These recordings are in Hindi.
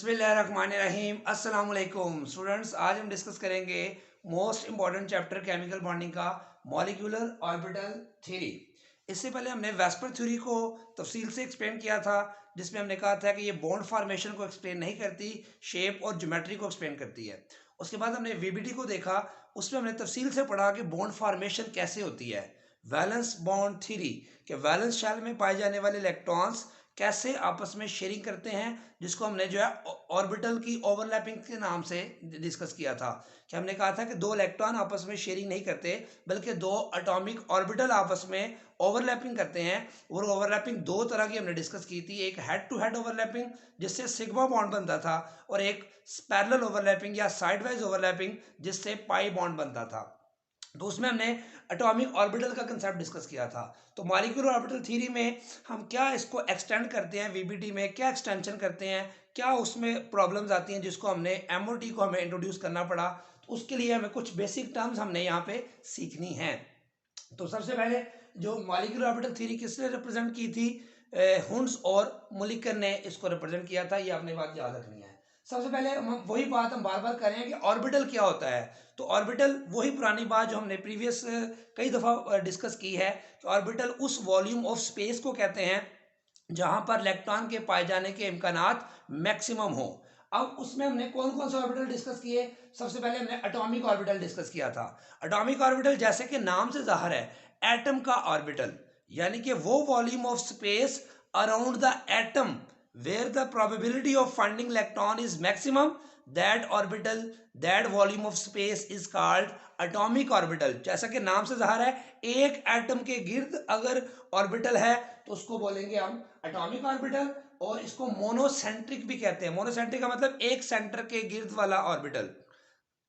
बिस्मिल्लाहिर्रहमानिर्रहीम अस्सलाम वालेकुम स्टूडेंट्स। आज हम डिस्कस करेंगे most important chapter chemical bonding का मॉलिक्यूलर ऑर्बिटल थ्योरी। इससे पहले हमने वेस्पर थ्योरी को तफसील से एक्सप्लेन किया था, जिसमें हमने कहा था कि ये बॉन्ड फॉर्मेशन को एक्सप्लेन नहीं करती, शेप और ज्योमेट्री को एक्सप्लेन करती है। उसके बाद हमने वीबीटी को देखा, उसमें हमने तफसील से पढ़ा कि बॉन्ड फॉर्मेशन कैसे होती है। वैलेंस बॉन्ड थ्योरी के वैलेंस शेल में पाए जाने वाले इलेक्ट्रॉन्स कैसे आपस में शेयरिंग करते हैं, जिसको हमने जो है ऑर्बिटल की ओवरलैपिंग के नाम से डिस्कस किया था। कि हमने कहा था कि दो इलेक्ट्रॉन आपस में शेयरिंग नहीं करते, बल्कि दो एटॉमिक ऑर्बिटल आपस में ओवरलैपिंग करते हैं। और ओवरलैपिंग दो तरह की हमने डिस्कस की थी, एक हेड टू हेड ओवरलैपिंग जिससे सिग्मा बॉन्ड बनता था, और एक पैरेलल ओवरलैपिंग या साइडवाइज ओवरलैपिंग जिससे पाई बॉन्ड बनता था। तो उसमें हमने एटॉमिक ऑर्बिटल का कंसेप्ट डिस्कस किया था। तो मॉलिक्यूलर ऑर्बिटल थ्योरी में हम क्या इसको एक्सटेंड करते हैं, वीबीटी में क्या एक्सटेंशन करते हैं, क्या उसमें प्रॉब्लम्स आती हैं जिसको हमने एमओटी को हमें इंट्रोड्यूस करना पड़ा। तो उसके लिए हमें कुछ बेसिक टर्म्स हमने यहाँ पे सीखनी है। तो सबसे पहले जो मॉलिक्यूलर ऑर्बिटल थ्योरी किसने रिप्रेजेंट की थी, हुंस और मुलिकन ने इसको रिप्रेजेंट किया था। ये आपने बात याद रखनी है। सबसे पहले हम वही बात हम बार बार कर रहे हैं कि ऑर्बिटल क्या होता है। तो ऑर्बिटल वही पुरानी बात जो हमने प्रीवियस कई दफ़ा डिस्कस की है कि ऑर्बिटल उस वॉल्यूम ऑफ स्पेस को कहते हैं जहां पर इलेक्ट्रॉन के पाए जाने के इम्कानात मैक्सिमम हो। अब उसमें हमने कौन कौन से ऑर्बिटल डिस्कस किए। सबसे पहले हमने एटॉमिक ऑर्बिटल डिस्कस किया था। एटॉमिक ऑर्बिटल जैसे कि नाम से जाहिर है, एटम का ऑर्बिटल, यानी कि वो volume of space around the atom where the probability of finding electron is maximum, that orbital, that volume of space is called atomic orbital। जैसा कि नाम से जाहिर है, एक एटम के गिर्द अगर ऑर्बिटल है तो उसको बोलेंगे हम एटॉमिक ऑर्बिटल। और इसको मोनोसेंट्रिक भी कहते हैं। मोनोसेंट्रिक का मतलब एक सेंटर के गिर्द वाला ऑर्बिटल।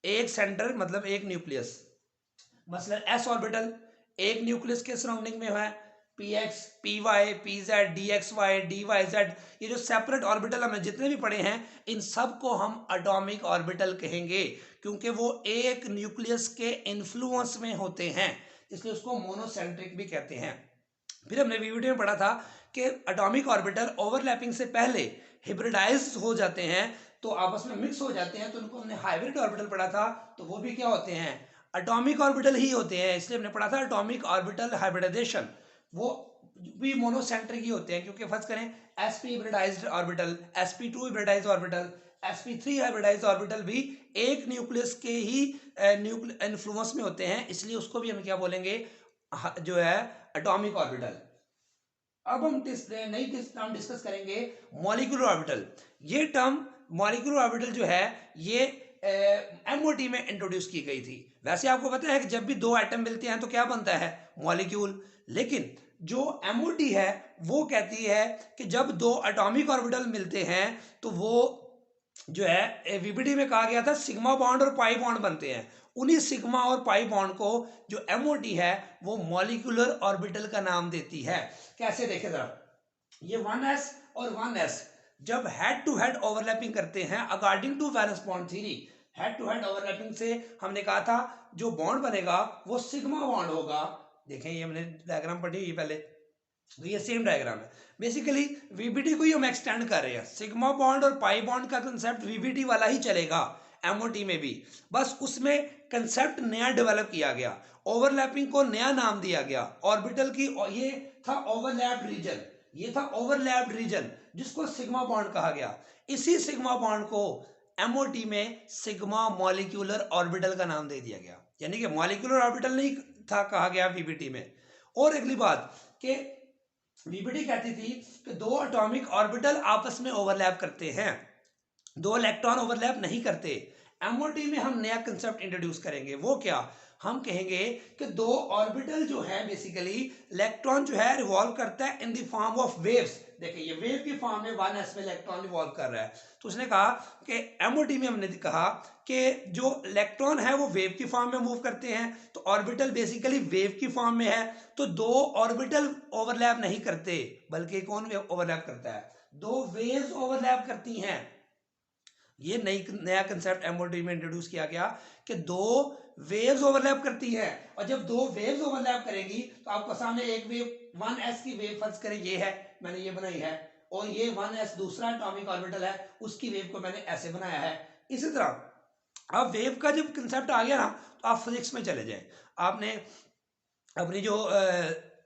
एक सेंटर मतलब एक न्यूक्लियस। मसलन एस ऑर्बिटल एक न्यूक्लियस के सराउंडिंग में है, p x, p y, p z, d x y, d y z, ये जो सेपरेट ऑर्बिटल हमने जितने भी पढ़े हैं, इन सब को हम एटॉमिक ऑर्बिटल कहेंगे, क्योंकि वो एक न्यूक्लियस के इन्फ्लुएंस में होते हैं, इसलिए उसको मोनोसेंट्रिक भी कहते हैं। फिर हमने वीडियो में पढ़ा था कि एटॉमिक ऑर्बिटल ओवरलैपिंग से पहले हिब्रिडाइज हो जाते हैं, तो आपस में मिक्स हो जाते हैं, तो उनको हमने हाइब्रिड ऑर्बिटल पढ़ा था। तो वो भी क्या होते हैं, एटॉमिक ऑर्बिटल ही होते हैं। इसलिए हमने पढ़ा था एटॉमिक ऑर्बिटल हाइब्रिडाइजेशन, वो भी मोनोसेंट्रिक ही होते हैं। क्योंकि फर्ज करें sp hybridised orbital, sp2 hybridised orbital, sp3 hybridised orbital भी एक न्यूक्लियस के ही इन्फ्लुएंस में होते हैं, इसलिए उसको भी हम क्या बोलेंगे, जो है एटॉमिक ऑर्बिटल। अब हम नई टर्म डिस्कस करेंगे मॉलिक्यूलर ऑर्बिटल। ये टर्म मॉलिक्यूलर ऑर्बिटल जो है ये एमओटी में इंट्रोड्यूस की गई थी। वैसे आपको पता है कि जब भी दो एटम मिलते हैं तो क्या बनता है, मॉलिक्यूल। लेकिन जो एमओटी है वो कहती है कि जब दो एटॉमिक ऑर्बिटल मिलते हैं तो वो जो है वीबीडी में कहा गया था सिग्मा बॉन्ड और पाई बॉन्ड बनते हैं। उन्हीं सिग्मा और पाई बॉन्ड को जो एमओटी है वो मॉलिक्यूलर ऑर्बिटल का नाम देती है। कैसे देखें जरा, ये 1s और 1s जब हेड टू हेड ओवरलैपिंग करते हैं according to valence bond theory, head to head overlapping से हमने कहा था जो बॉन्ड बनेगा वो सिग्मा बॉन्ड होगा। देखें ये हमने डायग्राम पढ़ी हुई पहले, तो ये सेम डायग्राम है। बेसिकली वीबीटी को ही हम एक्सटेंड कर रहे हैं। सिग्मा बॉन्ड और पाई बॉन्ड का कंसेप्ट वीबीटी वाला ही चलेगा एमओटी में भी, बस उसमें कंसेप्ट नया डेवलप किया गया, ओवरलैपिंग को नया नाम दिया गया। ऑर्बिटल की ये था ओवरलैप्ड रीजन, ये था ओवरलैप्ड रीजन जिसको सिग्मा बॉन्ड कहा गया। इसी सिग्मा बॉन्ड को एमओटी में सिग्मा मॉलिक्यूलर ऑर्बिटल का नाम दे दिया गया, यानी कि मॉलिक्यूलर ऑर्बिटल नहीं था कहा गया वीबीटी में। और अगली बात कि वीबीटी कहती थी कि दो एटॉमिक ऑर्बिटल आपस में ओवरलैप करते हैं, दो इलेक्ट्रॉन ओवरलैप नहीं करते। एमओटी में हम नया कंसेप्ट इंट्रोड्यूस करेंगे, वो क्या, हम कहेंगे कि दो ऑर्बिटल जो है बेसिकली इलेक्ट्रॉन जो है रिवॉल्व करता है in the form of waves. देखिए ये वेव की फॉर्म में 1s में इलेक्ट्रॉन रिवॉल्व कर रहा है। तो उसने कहा कि एमओटी में हमने कहा कि जो इलेक्ट्रॉन है वो वेव की फॉर्म में मूव करते हैं, तो ऑर्बिटल बेसिकली वेव की फॉर्म में है। तो दो ऑर्बिटल ओवरलैप नहीं करते, बल्कि कौन ओवरलैप करता है, दो वेव्स ओवरलैप करती हैं। ये नया कंसेप्ट एमओटी में इंट्रोड्यूस किया गया कि दो वेव्स ओवरलैप करती हैं, और जब दो वेव्स ओवरलैप करेंगी तो आपको सामने एक वेव 1s की वेव फर्ज करें ये है, मैंने ये बनाई है, और ये 1s दूसरा एटॉमिक ऑर्बिटल है, उसकी वेव को मैंने ऐसे बनाया है। इसी तरह अब वेव का जब कंसेप्ट आ गया ना, तो आप फिजिक्स में चले जाएं। आपने अपनी जो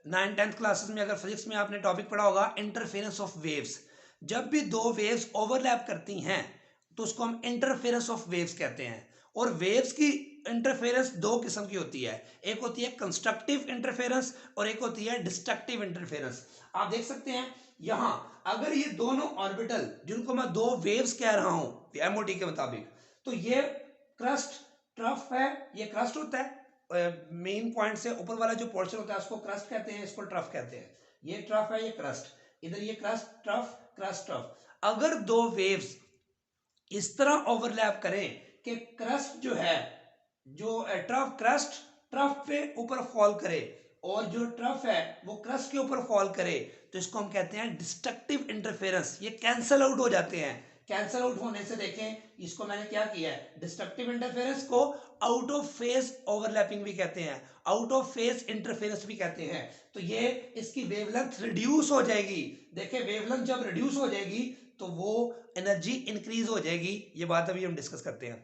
9th-10th क्लासेस में अगर फिजिक्स में आपने टॉपिक पढ़ा होगा इंटरफेरेंस ऑफ वेव्स। जब भी दो वेव्स ओवरलैप करती हैं तो उसको हम इंटरफेरेंस ऑफ वेव्स कहते हैं। और वेव्स की इंटरफेरेंस दो किस्म की होती है, एक होती है कंस्ट्रक्टिव इंटरफेरेंस और एक होती है डिस्ट्रक्टिव इंटरफेरेंस। आप देख सकते हैं यहां, अगर ये दोनों ऑर्बिटल जिनको मैं दो वेव्स कह रहा हूं एमओटी के मुताबिक, तो ये क्रस्ट ट्रफ है, ये क्रस्ट होता है मेन पॉइंट से ऊपर वाला जो पोर्शन होता है उसको क्रस्ट कहते हैं, इसको ट्रफ कहते हैं। ये ट्रफ है, ये क्रस्ट, इधर ये क्रस्ट ट्रफ क्रस्ट ट्रफ। अगर दो वेव्स इस तरह ओवरलैप करें कि क्रस्ट जो है, जो ट्रफ क्रस्ट ट्रफ पे ऊपर फॉल करे और जो ट्रफ है वो क्रस्ट के ऊपर फॉल करे, तो इसको हम कहते हैं डिस्ट्रक्टिव इंटरफेरेंस। ये कैंसल आउट हो जाते हैं। कैंसल आउट होने से देखें, इसको मैंने क्या किया है, डिस्ट्रक्टिव इंटरफेरेंस को आउट ऑफ फेज ओवरलैपिंग भी कहते हैं, आउट ऑफ फेज इंटरफेरेंस भी कहते हैं। तो ये इसकी वेवलेंथ रिड्यूस हो जाएगी। देखिए वेवलेंथ जब रिड्यूस हो जाएगी तो वो एनर्जी इंक्रीज हो जाएगी। ये बात अभी हम डिस्कस करते हैं।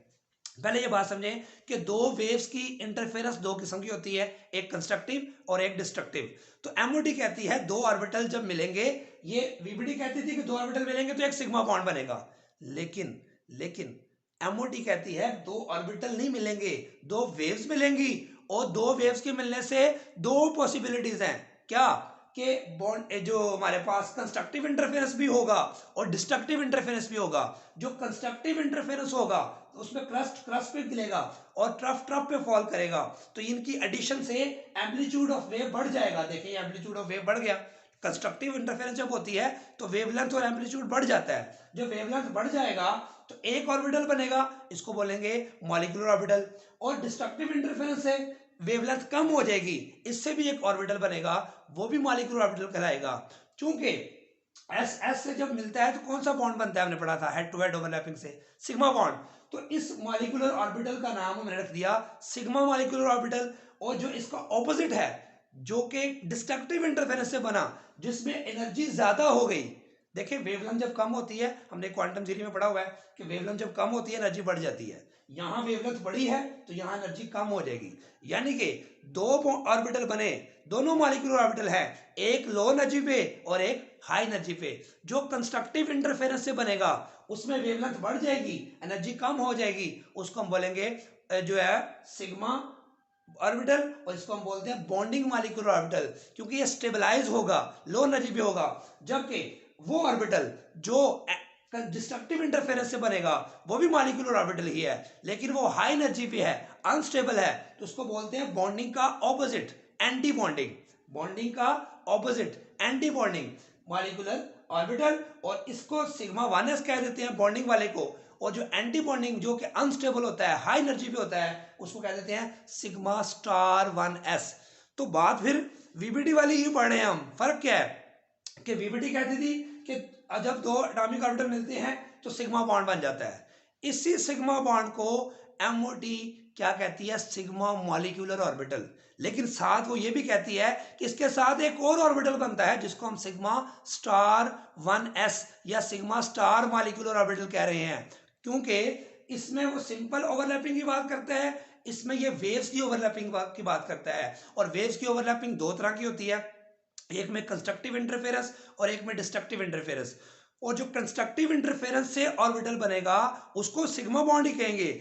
पहले ये बात समझें कि दो वेव्स की इंटरफेरेंस दो किस्म की होती है, एक कंस्ट्रक्टिव और एक डिस्ट्रक्टिव। तो एमओटी कहती है दो ऑर्बिटल जब मिलेंगे, ये वीबीडी कहती थी कि दो ऑर्बिटल मिलेंगे तो एक सिग्मा बॉन्ड बनेगा, लेकिन एमओटी कहती है दो ऑर्बिटल नहीं मिलेंगे, दो वेव्स मिलेंगी। और दो वेव्स के मिलने से दो पॉसिबिलिटीज हैं, क्या कि बॉन्ड जो हमारे पास कंस्ट्रक्टिव इंटरफेरेंस भी होगा और डिस्ट्रक्टिव इंटरफेरेंस भी होगा। जो कंस्ट्रक्टिव इंटरफेरेंस होगा तो उसमें क्रस्ट क्रस्ट पे गिरेगा और ट्रफ ट्रफ पे फॉल करेगा, तो इनकी एडिशन से एम्पलीट्यूड ऑफ वेव बढ़ जाएगा। देखिए एम्पलीट्यूड ऑफ वेव बढ़ गया। कंस्ट्रक्टिव इंटरफेरेंस जब होती है तो वेवलेंथ और एम्पलीट्यूड बढ़ जाता है। जब वेवलेंथ बढ़ जाएगा तो एक ऑर्बिटल बनेगा, इसको बोलेंगे मॉलिक्यूलर ऑर्बिटल। और डिस्ट्रक्टिव इंटरफेरेंस से वेवलेंथ कम हो जाएगी, इससे भी एक ऑर्बिटल बनेगा, वो भी मॉलिक्यूलर ऑर्बिटल कहलाएगा। चूंकि एस एस से जब मिलता है तो कौन सा बॉन्ड बनता है, हमने पढ़ा था हेड टू हेड ओवरलैपिंग से, सिग्मा बॉन्ड। तो इस मॉलिक्यूलर ऑर्बिटल का नाम हमने रख दिया सिग्मा मॉलिक्यूलर ऑर्बिटल। और जो इसका ऑपोजिट है, जो कि डिस्ट्रक्टिव इंटरफेरेंस से बना, जिसमें एनर्जी ज्यादा हो गई। देखिए वेवलेंथ जब कम होती है, हमने क्वांटम थ्योरी में पढ़ा हुआ है कि वेवलेंथ जब कम होती है एनर्जी बढ़ जाती है। यहाँ वेवलेंथ बढ़ी है तो यहाँ एनर्जी कम हो जाएगी। यानी कि दो ऑर्बिटल बने, दोनों मॉलिक्यूलर ऑर्बिटल है, एक लो एनर्जी पे और एक हाई एनर्जी पे। जो कंस्ट्रक्टिव इंटरफेरेंस से बनेगा उसमें वेवलेंथ बढ़ जाएगी, एनर्जी कम हो जाएगी, उसको हम बोलेंगे जो है सिग्मा ऑर्बिटल, और इसको हम बोलते हैं बॉन्डिंग मॉलिक्यूलर ऑर्बिटल, क्योंकि ये स्टेबलाइज होगा, लो एनर्जी पे होगा। जबकि वो ऑर्बिटल जो डिस्ट्रक्टिव इंटरफेरेंस से बनेगा वो भी मॉलिक्यूलर ऑर्बिटल ही है, लेकिन वो हाई एनर्जी पे है, अनस्टेबल है, तो उसको बोलते हैं बॉन्डिंग का ऑपोजिट, एंटी बॉन्डिंग। बॉन्डिंग का opposite anti bonding molecular orbital. और इसको सिग्मा 1s कह देते हैं बॉन्डिंग वाले को। और जो एंटी बॉन्डिंग जो कि अनस्टेबल होता है, हाई एनर्जी पे होता है, उसको कह देते हैं सिग्मा स्टार 1s। तो बात फिर वीबीडी वाली ही पढ़ रहे हैं हम। फर्क क्या है कि वीबीडी कहती थी कि जब दो एटॉमिक ऑर्बिटल मिलते हैं तो सिग्मा बॉन्ड बन जाता है। इसी सिग्मा बॉन्ड को एमओटी क्या कहती है, सिग्मा मॉलिक्यूलर ऑर्बिटल। लेकिन साथ वो ये भी कहती है कि इसके साथ एक और ऑर्बिटल बनता है जिसको हम सिग्मा स्टार 1s या सिग्मा स्टार मॉलिक्यूलर ऑर्बिटल कह रहे हैं, क्योंकि इसमें वो सिंपल ओवरलैपिंग की बात करता है, इसमें ये वेव्स की ओवरलैपिंग की बात करता है। और वेव्स की ओवरलैपिंग दो तरह की होती है, एक में कंस्ट्रक्टिव इंटरफेरेंस और एक में डिस्ट्रक्टिव इंटरफेरेंस। और जो कंस्ट्रक्टिव इंटरफेरेंस से ऑर्बिटल बनेगा उसको सिग्मा बॉन्ड ही कहेंगे,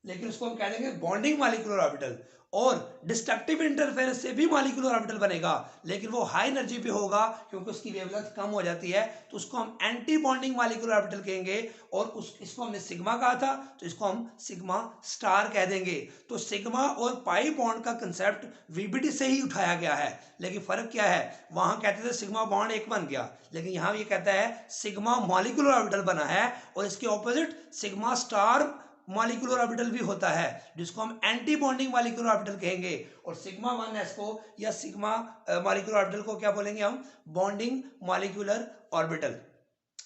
लेकिन उसको हम कह देंगे बॉन्डिंग मॉलिक्यूलर ऑर्बिटल। और डिस्ट्रक्टिव इंटरफेरेंस से भी मॉलिक्यूलर ऑर्बिटल बनेगा, लेकिन वो हाई एनर्जी पे होगा क्योंकि उसकी वेवलेंथ कम हो जाती है, तो उसको हम एंटी बॉन्डिंग मॉलिक्यूलर ऑर्बिटल कहेंगे। और इसको हमने सिग्मा कहा था तो इसको हम सिग्मा स्टार कह देंगे। तो सिग्मा और पाई बॉन्ड का कंसेप्ट वीबीडी से ही उठाया गया है, लेकिन फर्क क्या है, वहां कहते थे सिग्मा बॉन्ड एक बन गया, लेकिन यहां ये कहता है सिग्मा मॉलिक्यूलर ऑर्बिटल बना है। और इसके opposite sigma star molecular orbital भी होता है जिसको हम एंटी बॉन्डिंग मॉलिक्यूलर ऑर्बिटल कहेंगे। और सिग्मा 1s को या सिग्मा मॉलिक्यूलर ऑर्बिटल को क्या बोलेंगे हम, बॉन्डिंग मॉलिक्यूलर ऑर्बिटल।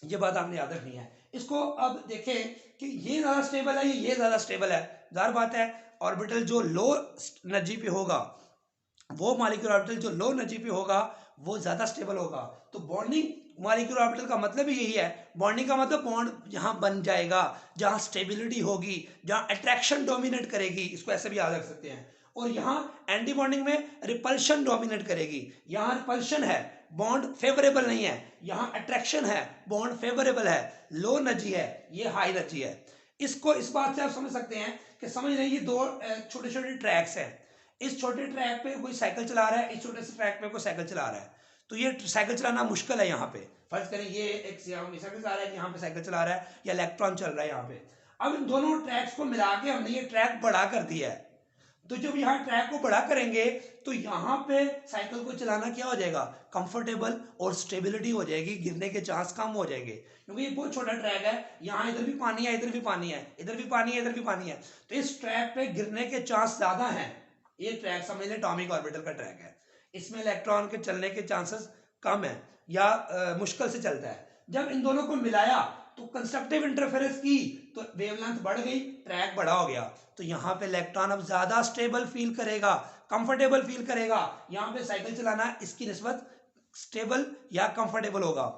ये बात आपने याद रखनी है। इसको अब देखें कि ये ज्यादा स्टेबल है, ये ज्यादा स्टेबल है। जाहिर बात है ऑर्बिटल जो लो एनर्जी पे होगा, वो मॉलिक्यूलर ऑर्बिटल जो लो एनर्जी पे होगा वो ज्यादा स्टेबल होगा। तो बॉन्डिंग मॉलिक्यूलर ऑर्बिटल का मतलब ही यही है। बॉन्डिंग का मतलब बॉन्ड जहां बन जाएगा, जहां स्टेबिलिटी होगी, जहां अट्रैक्शन डोमिनेट करेगी, इसको ऐसे भी याद रख सकते हैं। और यहाँ एंटी बॉन्डिंग में रिपल्शन डोमिनेट करेगी। यहाँ रिपल्शन है, बॉन्ड फेवरेबल नहीं है, यहाँ अट्रैक्शन है, बॉन्ड फेवरेबल है, लो एनर्जी है, ये हाई एनर्जी है। इसको इस बात से आप समझ सकते हैं कि समझ रहे हैं ये दो छोटे छोटे ट्रैक्स हैं। इस छोटे ट्रैक पे कोई साइकिल चला रहा है, इस छोटे से ट्रैक पे कोई साइकिल चला रहा है, तो ये साइकिल चलाना मुश्किल है। यहाँ पे फर्ज करें ये एक साइकिल चला रहा है, यहाँ पे साइकिल चला रहा है या इलेक्ट्रॉन चल रहा है यहाँ पे। अब इन दोनों ट्रैक्स को मिला के हमने ये ट्रैक बड़ा कर दिया है। तो जब यहाँ ट्रैक को बड़ा करेंगे तो यहाँ पे साइकिल को चलाना क्या हो जाएगा, कंफर्टेबल और स्टेबिलिटी हो जाएगी, गिरने के चांस कम हो जाएंगे। क्योंकि ये बहुत छोटा ट्रैक है, यहाँ इधर भी पानी है, इधर भी पानी है, इधर भी पानी है, इधर भी पानी है, तो इस ट्रैक पे गिरने के चांस ज्यादा हैं। ये ट्रैक समझ लें एटॉमिक ऑर्बिटल का ट्रैक है। इसमें इलेक्ट्रॉन के चलने के चांसेस कम है या मुश्किल से चलता है। जब इन दोनों को मिलाया तो कंस्ट्रक्टिव इंटरफेरेंस की तो वेवलेंथ बढ़ गई, ट्रैक बड़ा हो गया, तो यहाँ पे इलेक्ट्रॉन अब ज्यादा स्टेबल फील करेगा, कंफर्टेबल फील करेगा। यहाँ पे साइकिल चलाना इसकी निस्बत स्टेबल या कंफर्टेबल होगा।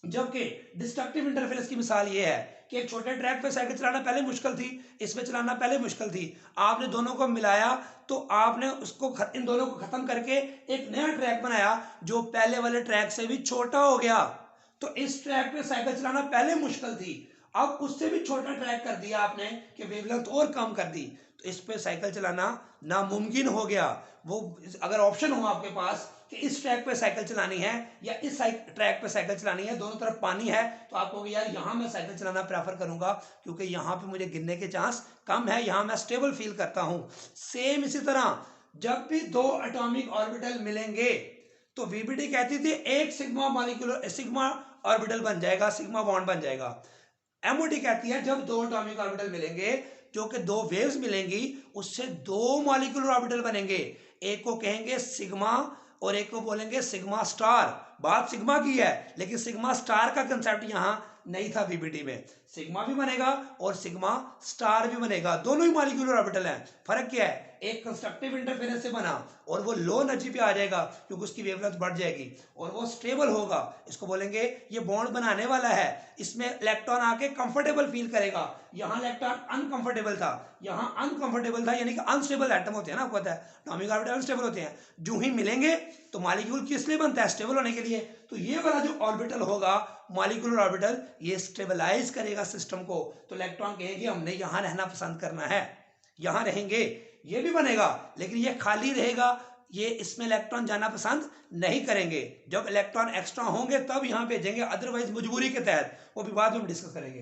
जबकि डिस्ट्रक्टिव इंटरफेरेंस की मिसाल ये है कि एक छोटे ट्रैक पे साइकिल चलाना पहले मुश्किल थी, इसमें चलाना पहले मुश्किल थी, आपने दोनों को मिलाया तो आपने उसको इन दोनों को खत्म करके एक नया ट्रैक बनाया जो पहले वाले ट्रैक से भी छोटा हो गया। तो इस ट्रैक पे साइकिल चलाना पहले मुश्किल थी, अब उससे भी छोटा ट्रैक कर दिया आपने कि वेवलेंथ और कम कर दी, तो इस पे साइकिल चलाना नामुमकिन हो गया। वो अगर ऑप्शन हो आपके पास कि इस ट्रैक पे साइकिल चलानी है या इस ट्रैक पे साइकिल चलानी है, दोनों तरफ पानी है, तो आप कहोगे यार यहाँ मैं साइकिल चलाना प्रेफर करूंगा क्योंकि यहाँ पे मुझे गिरने के चांस कम है, यहाँ मैं स्टेबल फील करता हूं। सेम इसी तरह जब भी दो एटॉमिक ऑर्बिटल मिलेंगे तो वीबीडी कहती थी एक सिग्मा मॉलिक्यूलर सिग्मा ऑर्बिटल बन जाएगा, सिग्मा बॉन्ड बन जाएगा। एमओटी कहती है जब दो एटॉमिक ऑर्बिटल मिलेंगे जो कि दो वेव्स मिलेंगी उससे दो मॉलिक्यूलर ऑर्बिटल बनेंगे, एक को कहेंगे सिग्मा और एक को बोलेंगे सिग्मा स्टार। बात सिग्मा की है लेकिन सिग्मा स्टार का कंसेप्ट यहां नहीं था वीबीटी में। सिग्मा भी बनेगा और सिग्मा स्टार भी बनेगा, दोनों ही मॉलिक्यूलर ऑर्बिटल हैं। फर्क क्या है, एक कंस्ट्रक्टिव इंटरफेरेंस से बना और वो लो एनर्जी पे आ जाएगा क्योंकि उसकी वेवलेंथ बढ़ जाएगी और वो स्टेबल होगा, इसको बोलेंगे ये बॉन्ड बनाने वाला है, इसमें इलेक्ट्रॉन आके कंफर्टेबल फील करेगा। यहाँ इलेक्ट्रॉन अनकंफर्टेबल था, यहाँ अनकंफर्टेबल था, यानी कि अनस्टेबल एटम होते हैं ना, आपको पता है एटॉमिक ऑर्बिटल अनस्टेबल होते हैं। जो ही मिलेंगे तो मॉलिक्यूल किस लिए बनता है, स्टेबल होने के लिए। तो ये वाला जो ऑर्बिटल होगा मॉलिक्यूलर ऑर्बिटल, ये स्टेबलाइज करेगा सिस्टम को, तो इलेक्ट्रॉन कहेंगे हमने यहाँ रहना पसंद करना है, यहाँ रहेंगे। ये भी बनेगा लेकिन ये खाली रहेगा, ये इसमें इलेक्ट्रॉन जाना पसंद नहीं करेंगे। जब इलेक्ट्रॉन एक्स्ट्रा होंगे तब यहाँ भेजेंगे, अदरवाइज मजबूरी के तहत, वो भी बाद में हम डिस्कस करेंगे।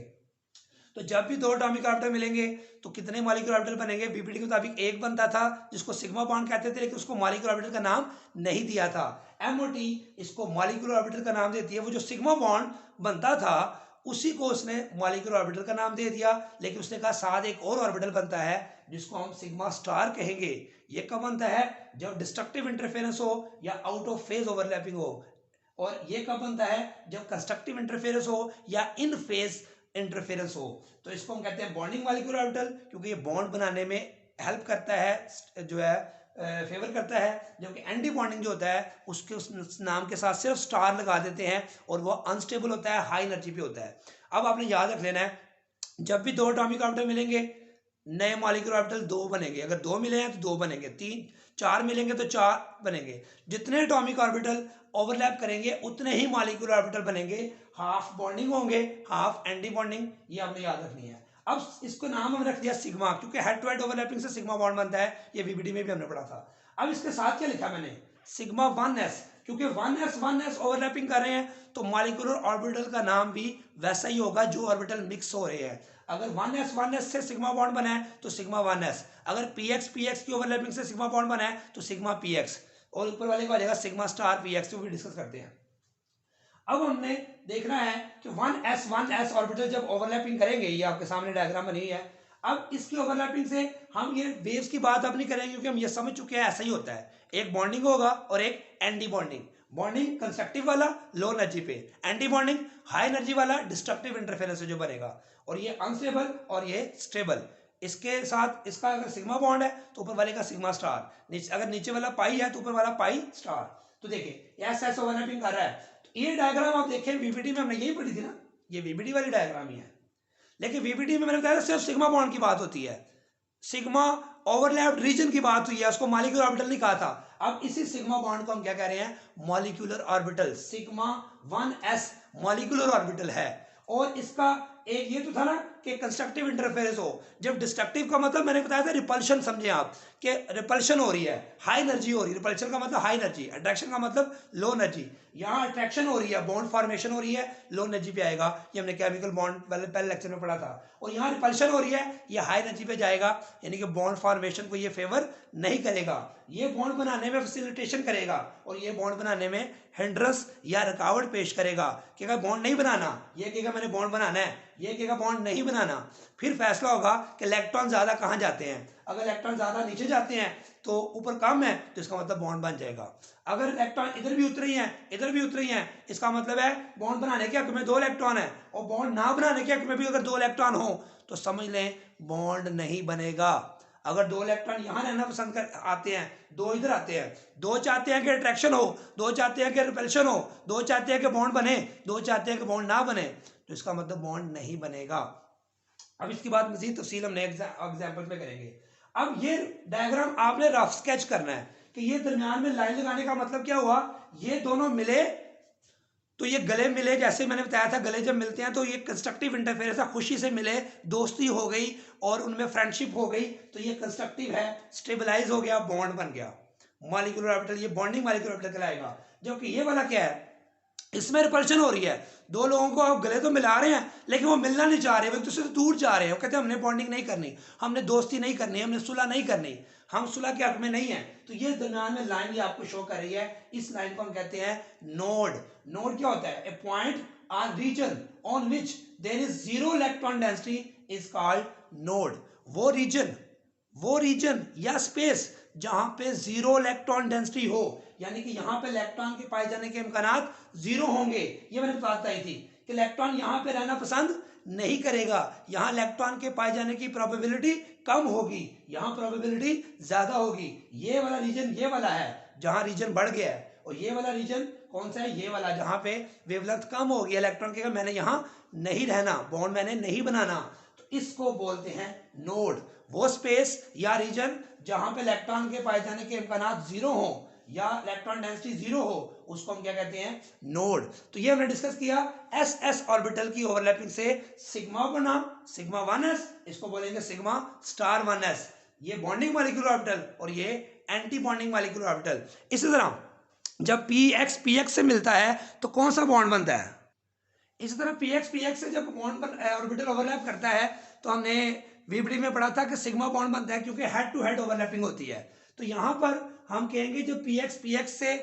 तो जब भी दो एटॉमिक ऑर्बिटल मिलेंगे तो कितने मॉलिक्यूलर ऑर्बिटल बनेंगे, बीपीटी के मुताबिक एक बनता था जिसको सिग्मा बॉन्ड कहते थे, लेकिन उसको मॉलिक्यूलर ऑर्बिटल का नाम नहीं दिया था। एमओटी इसको मॉलिक्यूलर ऑर्बिटल का नाम देती है, वो जो सिग्मा बॉन्ड बनता था उसी को उसने मॉलिक्यूलर ऑर्बिटल का नाम दे दिया, लेकिन उसने कहा साथ एक और ऑर्बिटल बनता है जिसको हम सिग्मा स्टार कहेंगे। ये कब बनता है, जब डिस्ट्रक्टिव इंटरफेरेंस हो या आउट ऑफ फेज ओवरलैपिंग हो। और ये कब बनता है, जब कंस्ट्रक्टिव इंटरफेरेंस हो या इन फेज इंटरफेरेंस हो। तो इसको हम कहते हैं बॉन्डिंग मॉलिक्यूलर ऑर्बिटल, क्योंकि ये बॉन्ड बनाने में हेल्प करता है, जो है फेवर करता है। जबकि एंटी बॉन्डिंग जो होता है उसके उस नाम के साथ सिर्फ स्टार लगा देते हैं और वो अनस्टेबल होता है, हाई एनर्जी पे होता है। अब आपने याद रख लेना है जब भी दो एटॉमिक ऑर्बिटल मिलेंगे नए मॉलिक्यूलर ऑर्बिटल दो बनेंगे, अगर दो मिले हैं तो दो बनेंगे, तीन चार मिलेंगे तो चार बनेंगे। जितने एटॉमिक ऑर्बिटल ओवरलैप करेंगे उतने ही मॉलिक्यूलर ऑर्बिटल बनेंगे, हाफ बॉन्डिंग होंगे हाफ एंटी बॉन्डिंग, ये आपने याद रखनी है। अब इसको नाम हमने रख दिया सिग्मा, क्योंकि हेड टू हेड ओवरलैपिंग से सिग्मा बॉन्ड बनता है, ये वीबीडी में भी हमने पढ़ा था। अब इसके साथ क्या लिखा मैंने, सिग्मा 1s, क्योंकि 1s ओवरलैपिंग कर रहे हैं तो मॉलिक्यूलर ऑर्बिटल का नाम भी वैसा ही होगा जो ऑर्बिटल मिक्स हो रहे हैं। अगर 1s से सिग्मा बॉन्ड बना है तो सिग्मा 1s, अगर px की ओवरलैपिंग से सिग्मा बॉन्ड बना है तो सिग्मा px, और ऊपर वाले का हो जाएगा सिग्मा स्टार px, जो भी डिस्कस करते हैं। अब हमने देखना है कि 1s ऑर्बिटल जब ओवरलैपिंग करेंगे, ये आपके सामने डायग्राम बनी है। अब इसकी ओवरलैपिंग से हम ये वेव्स की बात अब नहीं करेंगे क्योंकि हम ये समझ चुके हैं ऐसा ही होता है, एक बॉन्डिंग होगा और एक एंटी बॉन्डिंग। बॉन्डिंग कंस्ट्रक्टिव वाला लो एनर्जी पे, एंटी बॉन्डिंग हाई एनर्जी वाला डिस्ट्रक्टिव इंटरफेरेंस से जो बनेगा, और ये अनस्टेबल और ये स्टेबल। इसके साथ इसका अगर सिग्मा बॉन्ड है तो ऊपर वाले का सिग्मा स्टार, अगर नीचे वाला पाई है तो ऊपर वाला पाई स्टार। तो देखिए एस ओवरलैपिंग कर रहा है, ये डायग्राम आप देखें वीपीटी में हमने यही पढ़ी थी ना, ये वीपीटी वाली डायग्राम ही है, लेकिन वीपीटी में मैंने बताया सिर्फ सिग्मा बॉन्ड की बात होती है, सिग्मा ओवरलैप्ड रीजन की बात हुई है, उसको मॉलिक्यूलर ऑर्बिटल नहीं कहा था। अब इसी सिग्मा बॉन्ड को हम क्या कह रहे हैं, molecular orbital, sigma 1s molecular orbital है। और इसका एक ये तो था ना कि कंस्ट्रक्टिव इंटरफेरेंस हो, जब डिस्ट्रक्टिव का मतलब मैंने बताया था रिपल्शन, समझे आप कि रिपल्शन हो रही है, हाई एनर्जी हो रही है, रिपल्शन का मतलब हाई एनर्जी, अट्रैक्शन का मतलब लो एनर्जी। यहाँ अट्रैक्शन हो रही है, बॉन्ड फॉर्मेशन हो रही है, लो एनर्जी पे आएगा, ये हमने केमिकल बॉन्ड पहले लेक्चर में पढ़ा था। और यहाँ रिपल्शन हो रही है, ये हाई एनर्जी पे जाएगा, यानी कि बॉन्ड फॉर्मेशन को ये फेवर नहीं करेगा, ये बॉन्ड बनाने में फैसिलिटेशन करेगा, और ये बॉन्ड बनाने में हिंड्रेंस या रुकावट पेश करेगा कि अगर बॉन्ड नहीं बनाना, ये कहेगा मैंने बॉन्ड बनाना है, ये कहेगा बॉन्ड नहीं बनाना। फिर फैसला होगा कि इलेक्ट्रॉन ज्यादा कहाँ जाते हैं, अगर इलेक्ट्रॉन ज्यादा नीचे जाते हैं तो ऊपर कम है, तो इसका मतलब बॉन्ड बन जाएगा। अगर इलेक्ट्रॉन इधर भी उतरी हैं, इधर भी उतरी हैं, इसका मतलब है बॉन्ड बनाने के हक में 2 इलेक्ट्रॉन है, और बॉन्ड ना बनाने के हक में भी अगर 2 इलेक्ट्रॉन हो तो समझ लें बॉन्ड नहीं बनेगा। अगर 2 इलेक्ट्रॉन यहां रहना पसंद कर आते हैं, 2 इधर आते हैं, 2 चाहते हैं कि अट्रैक्शन हो, 2 चाहते हैं कि रिपल्शन हो, 2 चाहते हैं कि बॉन्ड बने, 2 चाहते हैं कि बॉन्ड ना बने, तो इसका मतलब बॉन्ड नहीं बनेगा। अब इसकी बात मजीद तफसील हमने एग्जाम्पल में करेंगे। अब ये डायग्राम आपने रफ स्केच करना है कि ये दरमियान में लाइन लगाने का मतलब क्या हुआ, ये दोनों मिले तो ये गले मिले, जैसे मैंने बताया था गले जब मिलते हैं तो ये कंस्ट्रक्टिव इंटरफेरेंस है, खुशी से मिले, दोस्ती हो गई और उनमें फ्रेंडशिप हो गई, तो ये कंस्ट्रक्टिव है, स्टेबलाइज हो गया, बॉन्ड बन गया, मॉलिक्यूलर ऑर्बिटल, ये बॉन्डिंग मॉलिक्यूलर ऑर्बिटल कहलाएगा। जबकि ये वाला क्या है, इसमें रिपल्शन हो रही है, 2 लोगों को आप गले तो मिला रहे हैं लेकिन वो मिलना नहीं चाह रहे, वो एक दूसरे से दूर जा रहे हैं, वो कहते हैं हमने बॉन्डिंग नहीं करनी, हमने दोस्ती नहीं करनी, हमने सुलह नहीं करनी, हम सुलह के हक में नहीं है। तो ये दरमियान में लाइन भी आपको शो कर रही है, इस लाइन को हम कहते हैं नोड। नोड क्या होता है, a point or region on which there is 0 electron density is called node. वो रीजन या स्पेस जहां पे 0 इलेक्ट्रॉन डेंसिटी हो, यानी कि यहां पे इलेक्ट्रॉन के पाए जाने के इम्कानात 0 होंगे, ये मैंने बताई थी कि इलेक्ट्रॉन यहां पे रहना पसंद नहीं करेगा, यहां इलेक्ट्रॉन के पाए जाने की प्रोबेबिलिटी कम होगी, यहां प्रोबेबिलिटी ज्यादा होगी। ये वाला रीजन ये वाला है जहां रीजन बढ़ गया है, और ये वाला रीजन कौन सा है, ये वाला जहां पे वेवलेंथ कम होगी, इलेक्ट्रॉन के मैंने यहां नहीं रहना, बॉन्ड मैंने नहीं बनाना, तो इसको बोलते हैं नोड। वो स्पेस या रीजन जहां पे इलेक्ट्रॉन के पाए जाने के इम्कानात 0 हो या इलेक्ट्रॉन डेंसिटी 0 हो, उसको हम क्या कहते हैं, नोड। तो ये हमने डिस्कस किया एस एस ऑर्बिटल की ओवरलैपिंग से सिग्मा बना, सिग्मा 1s, इसको बोलेंगे सिग्मा स्टार 1s, ये बॉन्डिंग मॉलिक्यूलर ऑर्बिटल और ये एंटी बॉन्डिंग मॉलिक्यूलर ऑर्बिटल। इसी तरह जब px से मिलता है तो कौन सा बॉन्ड बनता है, इसी तरह px से जब बॉन्ड ऑर्बिटल ओवरलैप करता है तो हमने वीबीडी में पढ़ा था कि सिग्मा बॉन्ड बनता है, क्योंकि हेड टू हेड ओवरलैपिंग होती है। तो यहाँ पर हम कहेंगे जब px से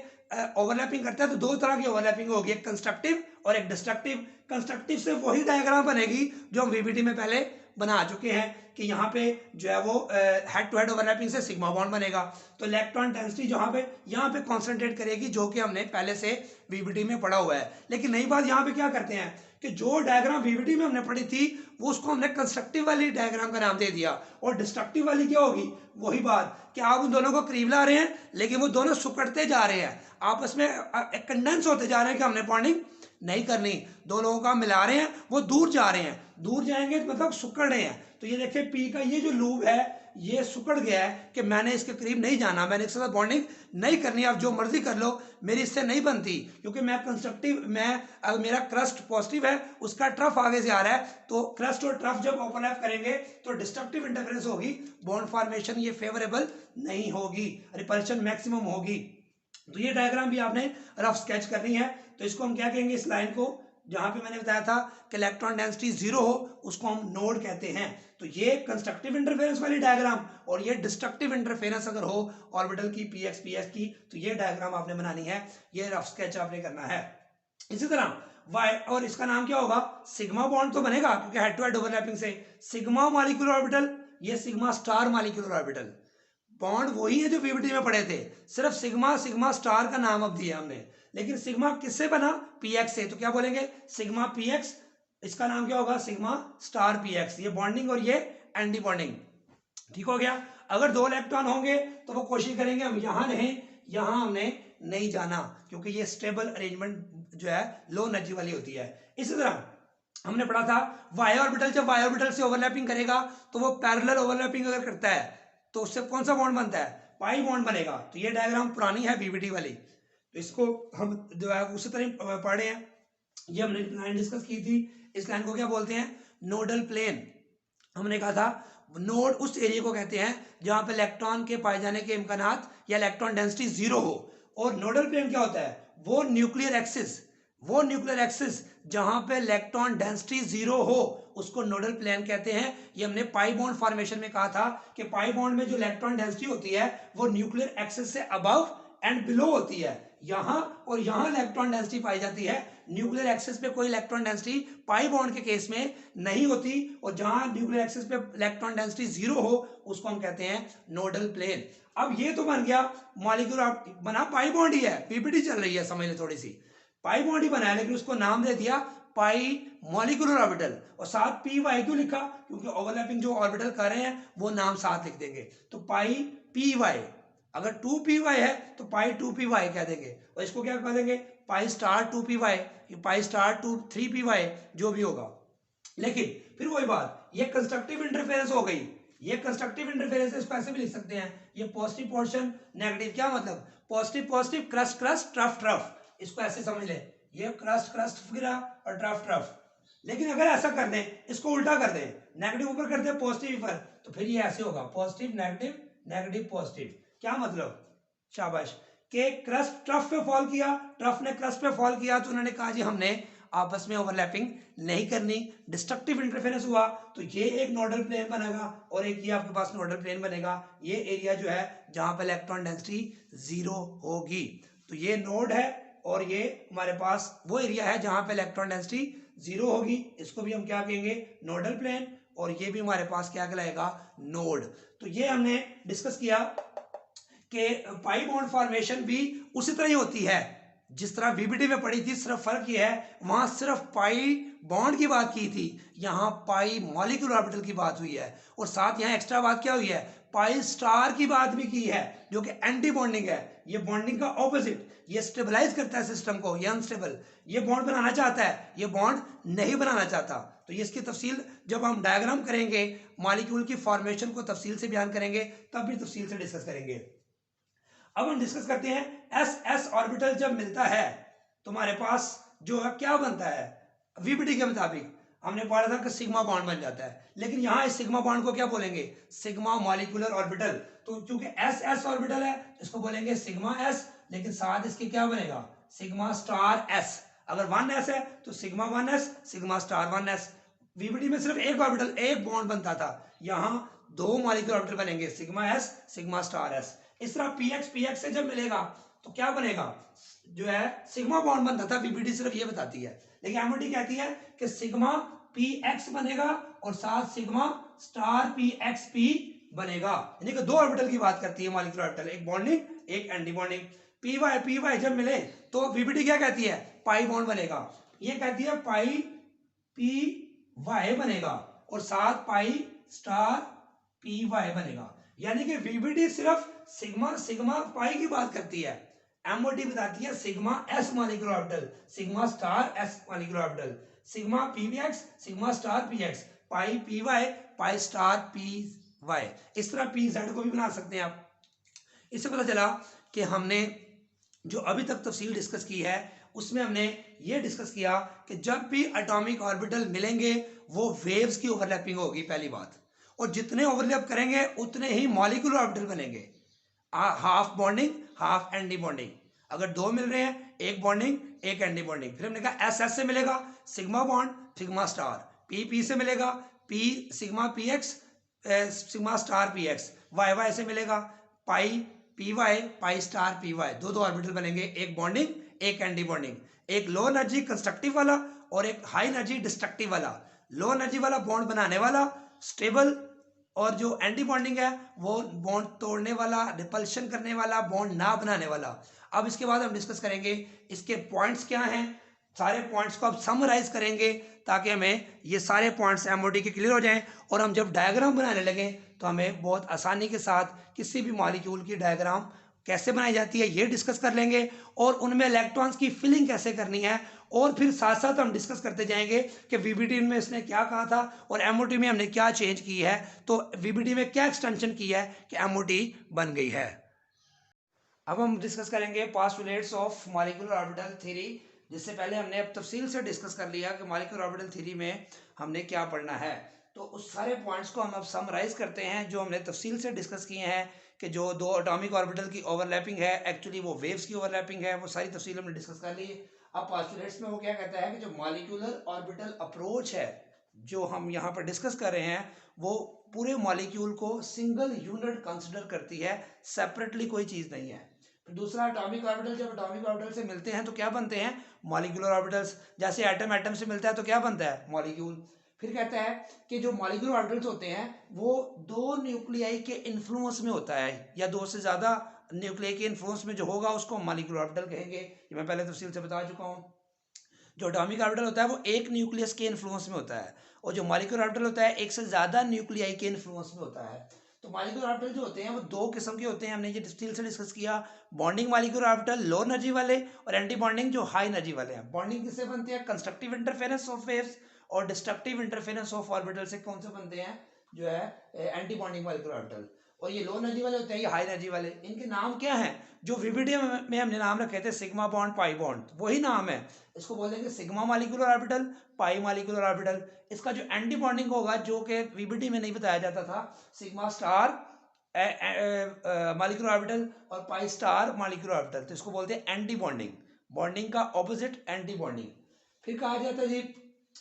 ओवरलैपिंग करता है तो 2 तरह की ओवरलैपिंग होगी, एक कंस्ट्रक्टिव और एक डिस्ट्रक्टिव। कंस्ट्रक्टिव से वही डायग्राम बनेगी जो हम वीबीडी में पहले बना चुके हैं कि यहाँ पे जो है वो हेड टू हेड ओवरलैपिंग से सिग्मा बॉन्ड बनेगा, तो इलेक्ट्रॉन डेंसिटी जहाँ पे यहाँ पे कॉन्सेंट्रेट करेगी, जो कि हमने पहले से वीबीडी में पढ़ा हुआ है। लेकिन नई बात यहाँ पे क्या करते हैं कि जो डायग्राम वीबीडी में हमने पढ़ी थी वो उसको हमने कंस्ट्रक्टिव वाली डायग्राम का नाम दे दिया, और डिस्ट्रक्टिव वाली क्या होगी, वही बात कि आप उन दोनों को करीब ला रहे हैं लेकिन वो दोनों सुकड़ते जा रहे हैं, आपस में कंडेंस होते जा रहे हैं कि हमने बॉन्डिंग नहीं करनी, 2 लोगों का मिला रहे हैं, वो दूर जा रहे हैं, दूर जाएंगे तो मतलब सुकड़ रहे हैं। तो ये देखिए पी का ये जो लूप है ये सुकड़ गया है कि मैंने इसके करीब नहीं जाना, मैंने इसके साथ बॉन्डिंग नहीं करनी, आप जो मर्जी कर लो, मेरी इससे नहीं बनती, क्योंकि मैं कंस्ट्रक्टिव, मैं मेरा क्रस्ट पॉजिटिव है, उसका ट्रफ आगे से आ रहा है, तो क्रस्ट और ट्रफ जब ओवरलैप करेंगे तो डिस्ट्रक्टिव इंटरफेरेंस होगी, बॉन्ड फॉर्मेशन ये फेवरेबल नहीं होगी, रिपल्शन मैक्सिमम होगी। तो ये डायग्राम भी आपने रफ स्केच करनी है। तो इसको हम क्या कहेंगे, इस लाइन को जहां पे मैंने बताया था कि इलेक्ट्रॉन डेंसिटी 0 हो उसको हम नोड कहते हैं। तो ये कंस्ट्रक्टिव इंटरफेरेंस वाली डायग्राम, और ये डिस्ट्रक्टिव इंटरफेरेंस अगर हो ऑर्बिटल की px की, तो ये डायग्राम आपने बनानी है, ये रफ स्केच आपने करना है। इसी तरह वाई, और इसका नाम क्या होगा, सिग्मा बॉन्ड तो बनेगा क्योंकि हेड टू हेड ओवरलैपिंग से, सिग्मा मॉलिक्यूलर ऑर्बिटल, ये sigma star molecular orbital, bond वही है जो पीवीटी में पढ़े थे, सिर्फ सिग्मा सिग्मा स्टार का नाम अब दिया हमने, लेकिन सिग्मा किससे बना, px से, तो क्या बोलेंगे सिग्मा px, इसका नाम क्या होगा सिग्मा स्टार px, ये बॉन्डिंग और ये एंटी बॉन्डिंग, ठीक हो गया। अगर 2 इलेक्ट्रॉन होंगे तो वो कोशिश करेंगे हम यहां रहें, यहां हमने नहीं जाना, क्योंकि ये स्टेबल अरेंजमेंट जो है लो एनर्जी वाली होती है। इसी तरह हमने पढ़ा था वाई ऑर्बिटल, जब वाई ऑर्बिटल से ओवरलैपिंग करेगा तो वो पैरेलल ओवरलैपिंग अगर करता है तो उससे कौन सा बॉन्ड बनता है, पाई बॉन्ड बनेगा। तो ये डायग्राम पुरानी है बीबीटी वाली, तो इसको हम जो है उसी तरह पढ़े हैं। ये हमने लाइन डिस्कस की थी, इस लाइन को क्या बोलते हैं, नोडल प्लेन। हमने कहा था नोड उस एरिया को कहते हैं जहां पे इलेक्ट्रॉन के पाए जाने के इम्कानात या इलेक्ट्रॉन डेंसिटी जीरो हो। और नोडल प्लेन क्या होता है, वो न्यूक्लियर एक्सिस जहां पे इलेक्ट्रॉन डेंसिटी जीरो हो उसको नोडल प्लेन कहते हैं। ये हमने पाई बॉन्ड फॉर्मेशन में कहा था कि पाई बॉन्ड में जो इलेक्ट्रॉन डेंसिटी होती है वो न्यूक्लियर एक्सिस से अबव एंड बिलो होती है। यहां और यहां इलेक्ट्रॉन डेंसिटी पाई जाती है, न्यूक्लियर एक्सिस पे कोई इलेक्ट्रॉन डेंसिटी पाई बॉन्ड के केस में नहीं होती। और जहां न्यूक्लियर एक्सिस पे इलेक्ट्रॉन डेंसिटी जीरो हो उसको हम कहते हैं नोडल प्लेन। अब ये तो बन गया मॉलिक्यूल, बना पाई बॉन्ड ही है, पीपीटी चल रही है समझ ले थोड़ी सी, पाई बॉन्ड ही बना है, लेकिन उसको नाम दे दिया पाई मॉलिक्यूलर ऑर्बिटल। और साथ पी वाई क्यों लिखा, क्योंकि ओवरलैपिंग जो ऑर्बिटल कर रहे हैं वो नाम साथ लिख देंगे। तो पाई पी वाई, अगर 2py है तो पाई 2py कह देंगे, और इसको क्या कह देंगे, pi star 2py, pi star 3py, जो भी होगा। लेकिन फिर वही बात, ये कंस्ट्रक्टिव इंटरफेरेंस हो गई, ये कंस्ट्रक्टिव इंटरफेरेंस इसको ऐसे भी लिख सकते हैं, ये पॉजिटिव पोर्शन नेगेटिव, क्या मतलब positive positive, crust crust, trough trough, इसको ऐसे समझ ले, ये क्रस्ट क्रस्ट गिरा और ट्रफ ट्रफ। लेकिन अगर ऐसा कर दें, इसको उल्टा कर दें, नेगेटिव ऊपर कर दें पॉजिटिव ऊपर, तो फिर ये ऐसे होगा पॉजिटिव नेगेटिव नेगेटिव पॉजिटिव। क्या मतलब, शाबाश, के क्रस्ट ट्रफ पे फॉल किया, ट्रफ ने क्रस्ट पे फॉल किया, तो उन्होंने कहा जी हमने आपस में ओवरलैपिंग नहीं करनी, डिस्ट्रक्टिव इंटरफेरेंस हुआ, तो ये एक नोडल प्लेन बनेगा और एक ये आपके पास नोडल प्लेन बनेगा। ये एरिया जो है जहां पर इलेक्ट्रॉन डेंसिटी जीरो होगी, तो ये नोड है, और ये हमारे पास वो एरिया है जहां पे इलेक्ट्रॉन डेंसिटी जीरो होगी, इसको भी हम क्या कहेंगे, नोडल प्लेन। और ये भी हमारे पास क्या कहलाएगा, नोड। तो ये हमने डिस्कस किया कि पाई बॉन्ड फॉर्मेशन भी उसी तरह ही होती है जिस तरह वीबीटी में पढ़ी थी, सिर्फ फर्क ये है वहां सिर्फ पाई बॉन्ड की बात की थी, यहाँ पाई मॉलिक्यूलर ऑर्बिटल की बात हुई है। और साथ यहाँ एक्स्ट्रा बात क्या हुई है, पाई स्टार की बात भी की है, जो कि एंटी बॉन्डिंग है, ये बॉन्डिंग का ऑपोजिट, ये स्टेबलाइज करता है सिस्टम को, ये अनस्टेबल, ये बॉन्ड बनाना चाहता है, ये बॉन्ड नहीं बनाना चाहता। तो ये इसकी तफसील जब हम डायग्राम करेंगे, मॉलिक्यूल की फॉर्मेशन को तफसील से बयान करेंगे, तब भी तफसील से डिस्कस करेंगे। अब हम डिस्कस करते हैं एस एस ऑर्बिटल जब मिलता है तो हमारे पास जो है क्या बनता है, वीबीटी के मुताबिक हमने पढ़ा था कि सिग्मा बॉन्ड बन जाता है, लेकिन यहाँ इस सिग्मा बॉन्ड को क्या बोलेंगे, सिग्मा मॉलिक्यूलर ऑर्बिटल। तो चूंकि एस एस ऑर्बिटल है इसको बोलेंगे सिग्मा एस, लेकिन साथ इसके क्या बनेगा, सिग्मा स्टार एस। अगर 1s है तो sigma 1s, sigma star 1s। VBT में सिर्फ एक ऑर्बिटल, एक बॉन्ड बनता था, यहाँ दो मॉलिक्यूलर ऑर्बिटल बनेंगे, sigma S, sigma star S. इस तरह पीएक्स से जब मिलेगा तो क्या बनेगा, जो है सिग्मा बॉन्ड बनता था, वीबीटी सिर्फ ये बताती है, लेकिन एमओटी कहती है कि सिग्मा पीएक्स बनेगा और साथ सिग्मा स्टार पीएक्सपी बनेगा, यानी कि दो ऑर्बिटल की बात करती है मॉलिक्यूलर ऑर्बिटल, एक बॉन्डिंग एक एंटी बॉन्डिंग। पी वाई जब मिले तो वीबीटी क्या कहती है, पाई बॉन्ड बनेगा, ये कहती है पाई पी वाई बनेगा और साथ पाई स्टार पी वाई बनेगा। यानी कि वीबीटी सिर्फ सिग्मा सिग्मा पाई की बात करती है, एमओटी बताती है sigma S molecular orbital, sigma star S molecular orbital, sigma PVX, sigma star PX, pi P Y, pi star P Y. इस तरह पी जेड को भी बना सकते हैं आप। इससे पता चला कि हमने जो अभी तक तफसील डिस्कस की है उसमें हमने ये डिस्कस किया कि जब भी एटॉमिक ऑर्बिटल मिलेंगे वो वेव्स की ओवरलैपिंग होगी पहली बात, और जितने ओवरलैप करेंगे उतने ही मॉलिक्यूलर ऑर्बिटल बनेंगे, half bonding half anti bonding. अगर दो मिल रहे हैं, एक बॉन्डिंग एक एंटी बॉन्डिंग। फिर हमने कहा एस एस से मिलेगा sigma bond sigma star, P P से मिलेगा P sigma P X sigma star P X, Y Y से मिलेगा pi P Y pi star P Y, दो दो ऑर्बिटल बनेंगे, एक बॉन्डिंग एक एंटी बॉन्डिंग, एक लो एनर्जी कंस्ट्रक्टिव वाला और एक हाई एनर्जी डिस्ट्रक्टिव वाला। लो एनर्जी वाला बॉन्ड बनाने वाला स्टेबल, और जो एंटी बॉन्डिंग है वो बॉन्ड तोड़ने वाला, रिपल्शन करने वाला, बॉन्ड ना बनाने वाला। अब इसके बाद हम डिस्कस करेंगे इसके पॉइंट्स क्या हैं, सारे पॉइंट्स को अब समराइज करेंगे ताकि हमें ये सारे पॉइंट्स एमओटी के क्लियर हो जाएं, और हम जब डायग्राम बनाने लगें तो हमें बहुत आसानी के साथ किसी भी मॉलिक्यूल की डायग्राम कैसे बनाई जाती है ये डिस्कस कर लेंगे, और उनमें इलेक्ट्रॉन्स की फिलिंग कैसे करनी है, और फिर साथ साथ हम डिस्कस करते जाएंगे कि वीबीटी में इसने क्या कहा था और एमओटी में हमने क्या चेंज की है, तो वीबीटी में क्या एक्सटेंशन की है कि एमओटी बन गई है। अब हम डिस्कस करेंगे postulates of molecular orbital theory, जिससे पहले हमने अब तफसील से डिस्कस कर लिया कि मॉलिक्यूलर ऑर्बिटल थ्योरी में हमने क्या पढ़ना है। तो उस सारे पॉइंट्स को हम अब समराइज करते हैं जो हमने तफसील से डिस्कस किए हैं, कि जो दो एटॉमिक ऑर्बिटल की ओवरलैपिंग है, एक्चुअली वो वेव्स की ओवरलैपिंग है, वो सारी तफसील हमने डिस्कस कर ली। अब पास्टुलेट्स में वो क्या कहता है कि जो मॉलिक्यूलर ऑर्बिटल अप्रोच है जो हम यहाँ पर डिस्कस कर रहे हैं, वो पूरे मॉलिक्यूल को सिंगल यूनिट कंसिडर करती है, सेपरेटली कोई चीज़ नहीं है। फिर दूसरा एटॉमिक ऑर्बिटल, जब एटॉमिक ऑर्बिटल से मिलते हैं तो क्या बनते हैं, मॉलिक्यूलर ऑर्बिटल्स। जैसे एटम एटम से मिलता है तो क्या बनता है, मॉलिक्यूल। फिर कहता है कि जो मॉलिक्यूलर ऑर्बिटल्स होते हैं वो दो न्यूक्लियाई के इन्फ्लुएंस में होता है, या दो से ज़्यादा न्यूक्लियाई के इन्फ्लुएंस में जो होगा उसको मॉलिक्यूलर ऑर्बिटल कहेंगे। ये मैं पहले तफसील से बता चुका हूँ। जो एटॉमिक ऑर्बिटल होता है वो एक न्यूक्लियस के इन्फ्लुएंस में होता है, और जो मॉलिक्यूलर ऑर्बिटल होता है एक से ज़्यादा न्यूक्लियाई के इन्फ्लुएंस में होता है। तो मॉलिक्यूलर ऑर्बिटल जो होते हैं वो दो किस्म के होते हैं, हमने ये डिटेल से डिस्कस किया। Bonding molecular orbital low energy वाले, और एंटी बॉन्डिंग जो हाई एनर्जी वाले हैं। बॉन्डिंग किससे बनते हैं, कंस्ट्रक्टिव इंटरफेरेंस ऑफ वेव्स, और डिस्ट्रक्टिव इंटरफेरेंस ऑफ ऑर्बिटल से कौन से बनते हैं, जो है एंटी बॉन्डिंग मॉलिक्यूलर ऑर्बिटल। और ये लो एनर्जी वाले होते हैं, ये हाई एनर्जी वाले। इनके नाम क्या हैं, जो वीबीडी में हमने नाम रखे थे सिग्मा बॉन्ड पाई बॉन्ड, वही नाम है। इसको बोलेंगे सिग्मा मॉलिक्यूलर ऑर्बिटल, पाई मॉलिक्यूलर ऑर्बिटल। इसका जो एंटी बॉन्डिंग होगा, जो कि वीबीडी में नहीं बताया जाता था, सिग्मा स्टार मॉलिक्यूलर ऑर्बिटल और पाई स्टार मॉलिक्यूलर ऑर्बिटल, तो इसको बोलते हैं एंटी बॉन्डिंग। बॉन्डिंग का ऑपोजिट एंटी बॉन्डिंग। फिर कहा जाता है जी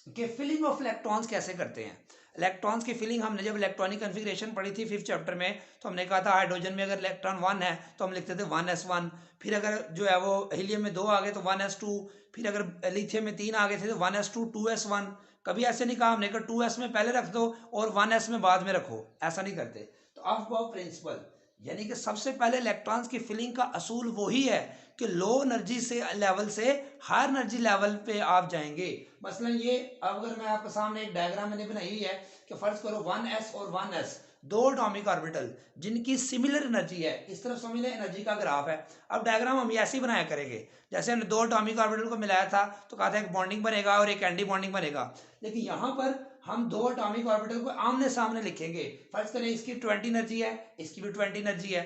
कि फिलिंग ऑफ इलेक्ट्रॉन्स कैसे करते हैं। इलेक्ट्रॉन्स की फिलिंग हमने जब इलेक्ट्रॉनिक कन्फिग्रेशन पढ़ी थी 5th चैप्टर में, तो हमने कहा था हाइड्रोजन में अगर इलेक्ट्रॉन 1 है तो हम लिखते थे 1s1। फिर अगर जो है वो हीलियम में 2 आ गए तो 1s2। फिर अगर लिथियम में 3 आ गए थे तो 1s2 2s1। कभी ऐसे नहीं कहा हमने कि 2s में पहले रख दो और 1s में बाद में रखो, ऐसा नहीं करते। तो ऑफ प्रिंसिपल, यानी कि सबसे पहले इलेक्ट्रॉन्स की फिलिंग का असूल वही है कि लो एनर्जी से लेवल से हायर एनर्जी लेवल पे आप जाएंगे। मसलन ये अगर मैं आपके सामने एक डायग्राम मैंने बनाई हुई है कि फर्ज करो 1s और 1s दो एटॉमिक ऑर्बिटल जिनकी सिमिलर एनर्जी है, इस तरफ सिमिलर एनर्जी का ग्राफ है। अब डायग्राम हम ऐसे ही बनाया करेंगे, जैसे हमने दो एटॉमिक ऑर्बिटल को मिलाया था तो कहा था एक बॉन्डिंग बनेगा और एक एंटी बॉन्डिंग बनेगा। लेकिन यहाँ पर हम दो एटॉमिक ऑर्बिटल को आमने सामने लिखेंगे। फर्ज करें इसकी 20 एनर्जी है, इसकी भी 20 एनर्जी है,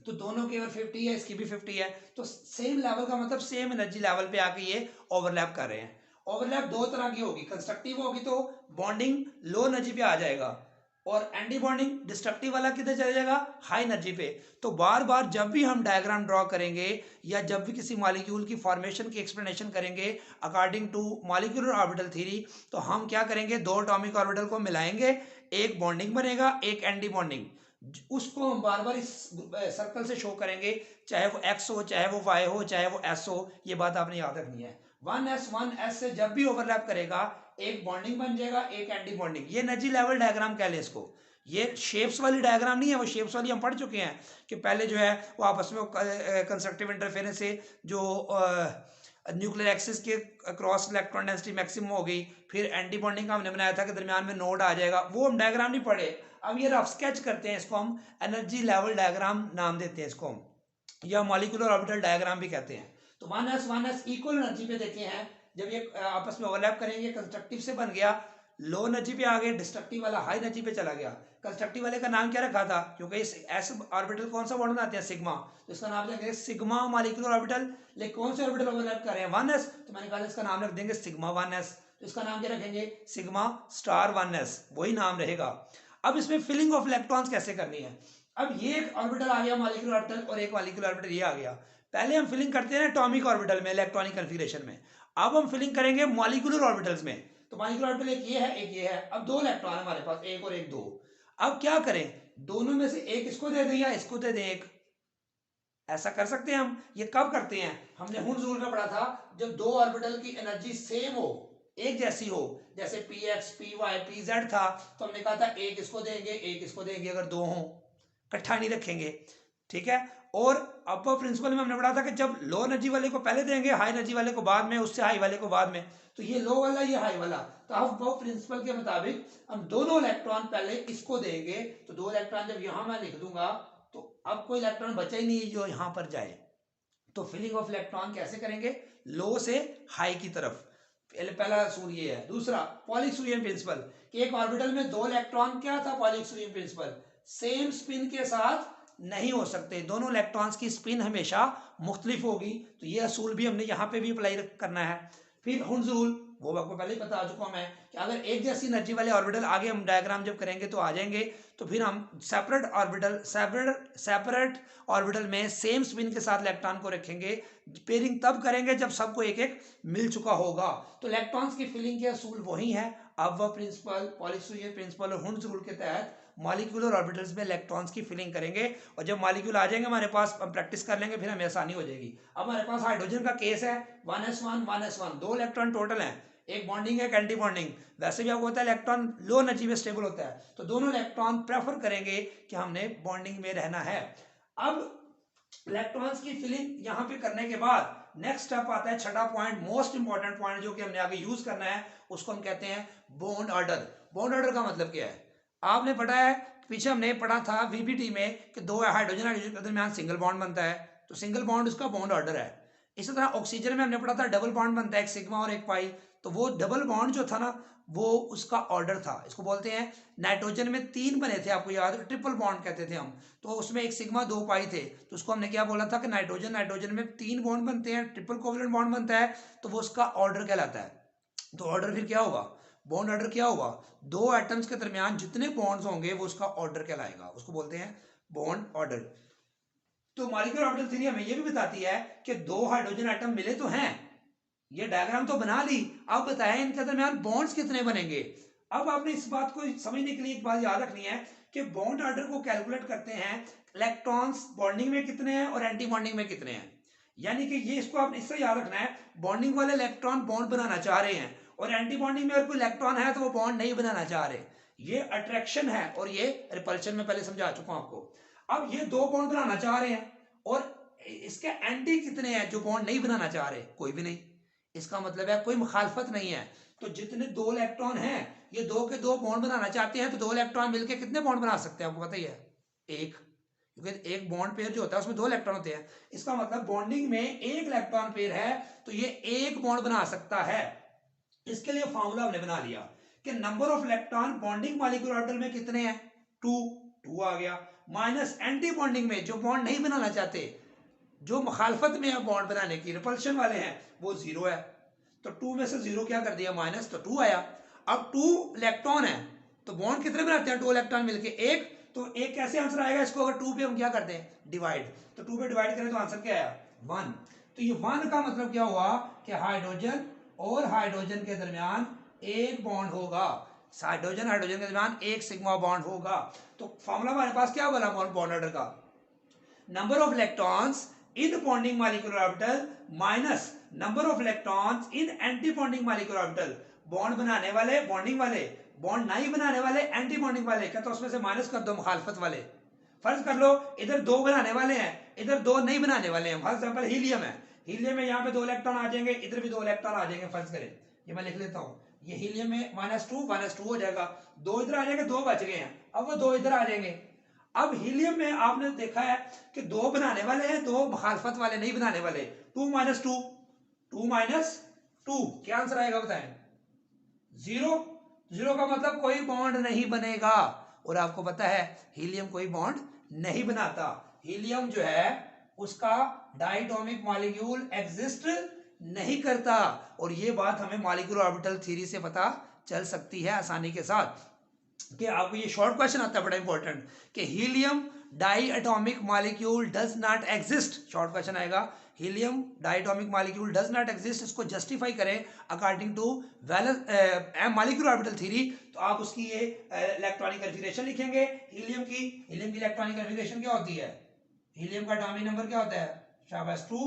तो दोनों की अगर 50 है, इसकी भी 50 है, तो सेम लेवल का मतलब सेम एनर्जी लेवल पे आके ये ओवरलैप कर रहे हैं। ओवरलैप दो तरह की होगी, कंस्ट्रक्टिव होगी तो बॉन्डिंग लो एनर्जी पे आ जाएगा, और एंटी बॉन्डिंग डिस्ट्रक्टिव वाला किधर चला जाएगा, हाई एनर्जी पे। तो बार बार जब भी हम डायग्राम ड्रॉ करेंगे या जब भी किसी मॉलिक्यूल की फॉर्मेशन की एक्सप्लेनेशन करेंगे according to molecular orbital theory, तो हम क्या करेंगे, दो एटॉमिक ऑर्बिटल को मिलाएंगे, एक बॉन्डिंग बनेगा एक एंटी बॉन्डिंग। उसको हम बार बार इस सर्कल से शो करेंगे, चाहे वो एक्स हो, चाहे वो वाई हो, चाहे वो एस हो। ये बात आपने याद रखनी है। 1s से जब भी ओवरलैप करेगा एक बॉन्डिंग बन जाएगा एक एंटी बॉन्डिंग। ये एनर्जी लेवल डायग्राम कह लें इसको। ये शेप्स वाली डायग्राम नहीं है, वो शेप्स वाली हम पढ़ चुके हैं कि पहले जो है वो आपस में कंस्ट्रक्टिव इंटरफेरेंस से जो न्यूक्लियर एक्सिस के क्रॉस इलेक्ट्रॉन डेंसिटी मैक्सिमम हो गई, फिर एंटी बॉन्डिंग का हमने बनाया था कि दरमियान में नोड आ जाएगा, वो हम डायग्राम नहीं पढ़े। अब ये रफ स्केच करते हैं, इसको हम एनर्जी लेवल डायग्राम नाम देते हैं इसको हम, या मॉलिक्यूलर ऑर्बिटल डायग्राम भी कहते हैं। तो 1s इक्वल एनर्जी पे देखे हैं, जब ये आपस में ओवरलैप करेंगे कंस्ट्रक्टिव से बन गया, लो एनर्जी पे आ गए, डिस्ट्रक्टिव वाला हाई एनर्जी पे चला गया। कंस्ट्रक्टिव वाले का नाम क्या रखा था, क्योंकि इस एस ऑर्बिटल कौन सा बॉन्ड बनाते हैं, सिग्मा, तो इसका नाम रखेंगे सिग्मा मॉलिक्यूलर ऑर्बिटल। लेकिन कौन से ऑर्बिटल ओवरलैप कर रहे हैं, 1s, तो मैंने कहा इसका नाम रख देंगे सिग्मा 1s। तो इसका नाम क्या रखेंगे, सिग्मा स्टार 1s, वही नाम रहेगा। अब इसमें फिलिंग ऑफ इलेक्ट्रॉन्स कैसे करनी है। अब ये एक ऑर्बिटल आ गया मॉलिक्यूलर ऑर्बिटल, और एक मॉलिक्यूलर ऑर्बिटल ये आ गया। पहले हम फिलिंग करते हैं एटॉमिक ऑर्बिटल में इलेक्ट्रॉनिक कन्फिग्रेशन में, अब हम फिलिंग करेंगे मॉलिक्यूलर ऑर्बिटल्स में। तो मॉलिक्यूलर ऑर्बिटल एक ये है एक ये है। अब दो इलेक्ट्रॉन है हमारे पास, एक और एक दो। अब क्या करें, दोनों में से एक इसको दे दें या इसको दे दें एक, ऐसा कर सकते हैं हम। ये कब करते हैं, हमने हुड्स रूल में पढ़ा था, जब दो ऑर्बिटल की एनर्जी सेम हो, एक जैसी हो, जैसे px py pz था, तो हमने कहा था एक इसको देंगे एक इसको देंगे, अगर दो हों इकट्ठा नहीं रखेंगे, ठीक है। और अपर प्रिंसिपल में हमने पढ़ा था कि जब लो एनर्जी वाले को पहले देंगे, हाई एनर्जी वाले को बाद में, उससे हाई वाले को बाद में। तो ये लो वाला ये हाई वाला, तो अब प्रिंसिपल के मुताबिक हम दोनों इलेक्ट्रॉन पहले इसको देंगे। तो दो इलेक्ट्रॉन जब यहां मैं लिख दूंगा तो अब कोई इलेक्ट्रॉन बचा ही नहीं जो यहाँ पर जाए। तो फिलिंग ऑफ इलेक्ट्रॉन कैसे करेंगे, लो से हाई की तरफ। पहला असूल ये है। दूसरा पॉलीक्सुरियन प्रिंसिपल, कि एक ऑर्बिटल में दो इलेक्ट्रॉन, क्या था पॉलीक्सुरियन प्रिंसिपल, सेम स्पिन के साथ नहीं हो सकते, दोनों इलेक्ट्रॉन्स की स्पिन हमेशा मुख्तलिफ होगी। तो ये असूल भी हमने यहाँ पे भी अप्लाई करना है। फिर हुंस रूल, वो आपको पहले ही बता चुका हूं मैं, कि अगर एक जैसी एनर्जी वाले ऑर्बिटल, आगे हम डायग्राम जब करेंगे तो आ जाएंगे, तो फिर हम सेपरेट ऑर्बिटल में सेम स्पिन के साथ इलेक्ट्रॉन को रखेंगे। पेयरिंग तब करेंगे जब सबको एक एक मिल चुका होगा। तो इलेक्ट्रॉन्स की फिलिंग के असूल वही है। अब वह प्रिंसिपल, पॉलीक्सुरियन प्रिंसिपल और हुंस रूल के तहत मॉलिक्यूलर ऑर्बिटल्स में इलेक्ट्रॉन्स की फिलिंग करेंगे। और जब मॉलिक्यूल आ जाएंगे हमारे पास, हम प्रैक्टिस कर लेंगे, फिर हमें आसानी हो जाएगी। अब हमारे पास हाइड्रोजन का केस है, 1s1 1s1, दो इलेक्ट्रॉन टोटल हैं, एक बॉन्डिंग है, एक एंटी बॉन्डिंग। वैसे भी आपको होता है इलेक्ट्रॉन लो एनर्जी में स्टेबल होता है, तो दोनों इलेक्ट्रॉन प्रेफर करेंगे कि हमने बॉन्डिंग में रहना है। अब इलेक्ट्रॉन्स की फिलिंग यहां पे करने के बाद नेक्स्ट स्टेप आता है, छठा पॉइंट, मोस्ट इंपॉर्टेंट पॉइंट, जो कि हमने आगे यूज करना है, उसको हम कहते हैं बॉन्ड ऑर्डर। बॉन्ड ऑर्डर का मतलब क्या है, आपने पढ़ा है, पीछे हमने पढ़ा था वीबीटी में, कि दो हाइड्रोजन के दरमियान सिंगल बॉन्ड बनता है, तो सिंगल बॉन्ड उसका बॉन्ड ऑर्डर है। इसी तरह ऑक्सीजन में हमने पढ़ा था डबल बॉन्ड बनता है, एक सिग्मा और एक पाई, तो वो डबल बॉन्ड जो था ना, वो उसका ऑर्डर था। इसको बोलते हैं, नाइट्रोजन में 3 बने थे, आपको याद है, ट्रिपल बॉन्ड कहते थे हम, तो उसमें एक सिग्मा 2 पाई थे, तो उसको हमने क्या बोला था कि नाइट्रोजन में 3 बॉन्ड बनते हैं, ट्रिपल कोवलेंट बॉन्ड बनता है, तो वो उसका ऑर्डर कहलाता है। तो ऑर्डर फिर क्या होगा, बॉन्ड ऑर्डर क्या होगा, दो एटम्स के दरमियान जितने बॉन्ड्स होंगे वो उसका ऑर्डर कहलाएगा, उसको बोलते हैं बॉन्ड ऑर्डर। तो मॉलिक्यूलर ऑर्बिटल थ्योरी हमें ये भी बताती है कि दो हाइड्रोजन एटम मिले तो हैं, ये डायग्राम तो बना ली, अब बताएं इनके दरमियान बॉन्ड्स कितने बनेंगे। अब आपने इस बात को समझने के लिए एक बात याद रखनी है कि बॉन्ड ऑर्डर को कैलकुलेट करते हैं, इलेक्ट्रॉन्स बॉन्डिंग में कितने हैं और एंटी बॉन्डिंग में कितने हैं। यानी कि ये, इसको आपने इससे याद रखना है, बॉन्डिंग वाले इलेक्ट्रॉन बॉन्ड बनाना चाह रहे हैं, और एंटी बॉन्डिंग में अगर कोई इलेक्ट्रॉन है तो वो बॉन्ड नहीं बनाना चाह रहे। ये अट्रैक्शन है और ये रिपल्शन में पहले समझा चुका हूं आपको। अब ये दो बॉन्ड बनाना चाह रहे हैं, और इसके एंटी कितने हैं जो बॉन्ड नहीं बनाना चाह रहे, कोई भी नहीं। इसका मतलब है कोई मुखालफत नहीं है। तो जितने दो इलेक्ट्रॉन हैं, ये दो के दो बॉन्ड बनाना चाहते हैं, तो दो इलेक्ट्रॉन मिलकर कितने बॉन्ड बना सकते हैं, आपको पता ही है, एक, क्योंकि एक बॉन्ड पेयर जो होता है उसमें दो इलेक्ट्रॉन होते हैं। इसका मतलब बॉन्डिंग में एक इलेक्ट्रॉन पेयर है, तो ये एक बॉन्ड बना सकता है। इसके लिए फॉर्मूला हमने बना लिया कि number of electron bonding molecular orbital में कितने हैं, 2 आ गया, माइनस एंटी बॉन्डिंग में जो बॉन्ड नहीं बनाना चाहते, जो मुखालफत में है बॉन्ड बनाने की, रिपल्शन वाले हैं, वो 0 है। तो 2 में से 0 क्या कर दिया, माइनस, तो 2 आया। अब 2 इलेक्ट्रॉन है, तो बॉन्ड कितने बनाते हैं, 2 इलेक्ट्रॉन मिलके एक, तो एक कैसे आंसर आएगा, इसको अगर 2 पे हम क्या करते हैं, डिवाइड, तो 2 पे डिवाइड करें तो आंसर क्या आया, 1। तो ये 1 का मतलब क्या हुआ कि हाइड्रोजन और हाइड्रोजन के दरमियान एक बॉन्ड होगा, हाइड्रोजन हाइड्रोजन के दरमियान एक सिग्मा बॉन्ड होगा। तो फॉर्मूला हमारे पास क्या बोला बॉन्ड ऑर्डर का, number of electrons in bonding molecular orbital minus number of electrons in anti bonding molecular orbital। Bond बनाने वाले बॉन्डिंग वाले, बॉन्ड नहीं बनाने वाले एंटी बॉन्डिंग वाले, क्या तो उसमें से माइनस कर दो मुखालफत वाले। फर्ज कर लो इधर 2 बनाने वाले हैं, इधर 2 नहीं बनाने वाले हैं। फॉर एग्जांपल हीलियम है, हीलियम में यहाँ पे 2 इलेक्ट्रॉन आ जाएंगे, इधर भी 2 इलेक्ट्रॉन आ जाएंगे। फर्ज करें, ये मैं लिख लेता हूँ, ये हीलियम में -2 हो जाएगा, 2 इधर आ जाएंगे, 2 बच गए हैं, अब वो 2 इधर आ जाएंगे। अब हीलियम में आपने देखा है कि 2 बनाने वाले हैं, 2 मुखालफत वाले नहीं बनाने वाले, 2 - 2, 2 - 2, क्या आंसर आएगा बताएं, 0। 0 का मतलब कोई बॉन्ड नहीं बनेगा, और आपको पता है हीलियम कोई बॉन्ड नहीं बनाता। हीलियम जो है उसका डायटोमिक मॉलिक्यूल एग्जिस्ट नहीं करता, और ये बात हमें मॉलिक्यूलर ऑर्बिटल थ्योरी से पता चल सकती है आसानी के साथ। कि आपको ये शॉर्ट क्वेश्चन आता है बड़ा इंपॉर्टेंट, कि helium diatomic molecule does not exist, short question आएगा, helium diatomic molecule does not exist, इसको जस्टिफाई करें according to molecular orbital theory. तो आप उसकी ये इलेक्ट्रॉनिक कन्फिगरेशन लिखेंगे, हीलियम की इलेक्ट्रॉनिक कन्फिगरेशन क्या होती है, हीलियम का एटॉमिक नंबर क्या होता है, शाबाश 2,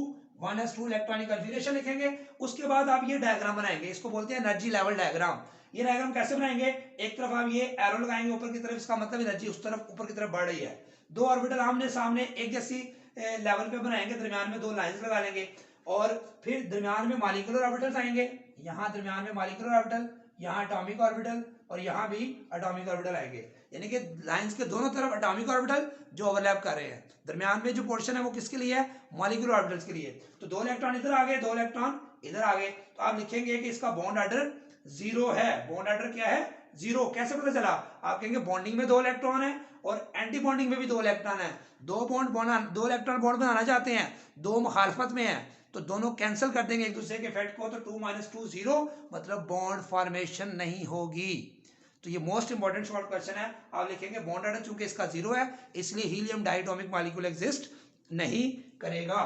1s2 इलेक्ट्रॉनिक कन्फिगरेशन लिखेंगे। उसके बाद आप ये डायग्राम बनाएंगे, इसको बोलते हैं एनर्जी लेवल डायग्राम। ये डायग्राम कैसे बनाएंगे, एक तरफ आप ये एरो लगाएंगे ऊपर की तरफ, इसका मतलब एनर्जी उस तरफ ऊपर की तरफ बढ़ रही है। 2 ऑर्बिटल आमने सामने एक जैसी लेवल पे बनाएंगे, दरमियान में 2 लाइंस लगा लेंगे, और फिर दरमियान में मॉलिक्यूलर ऑर्बिटल्स आएंगे, यहाँ दरमियान में मॉलिक्यूलर ऑर्बिटल, यहाँ एटॉमिक ऑर्बिटल और यहाँ भी एटॉमिक ऑर्बिटल आएंगे, यानी कि लाइंस के दोनों तरफ एटॉमिक ऑर्बिटल जो ओवरलैप कर रहे हैं। दरमियान में जो पोर्शन है वो किसके लिए है? मॉलिक्यूलर ऑर्बिटल्स के लिए। तो 2 इलेक्ट्रॉन इधर आ गए, 2 इलेक्ट्रॉन इधर आ गए, तो आप लिखेंगे कि इसका बॉन्ड ऑर्डर 0 है। बॉन्ड ऑर्डर क्या है? 0। कैसे पता चला? आप कहेंगे बॉन्डिंग में 2 इलेक्ट्रॉन है और एंटी बॉन्डिंग में भी 2 इलेक्ट्रॉन है। 2 इलेक्ट्रॉन बॉन्ड बनाना चाहते हैं, 2 मुखालफत में है, तो दोनों कैंसिल कर देंगे एक दूसरे के इफेक्ट को, तो 2 - 2 0, मतलब बॉन्ड फॉर्मेशन नहीं होगी। तो ये मोस्ट इंपॉर्टेंट शॉर्ट क्वेश्चन है। आप लिखेंगे बॉन्ड ऑर्डर चूंकि इसका 0 है इसलिए हीलियम डायटोमिक मॉलिक्यूल एग्जिस्ट नहीं करेगा।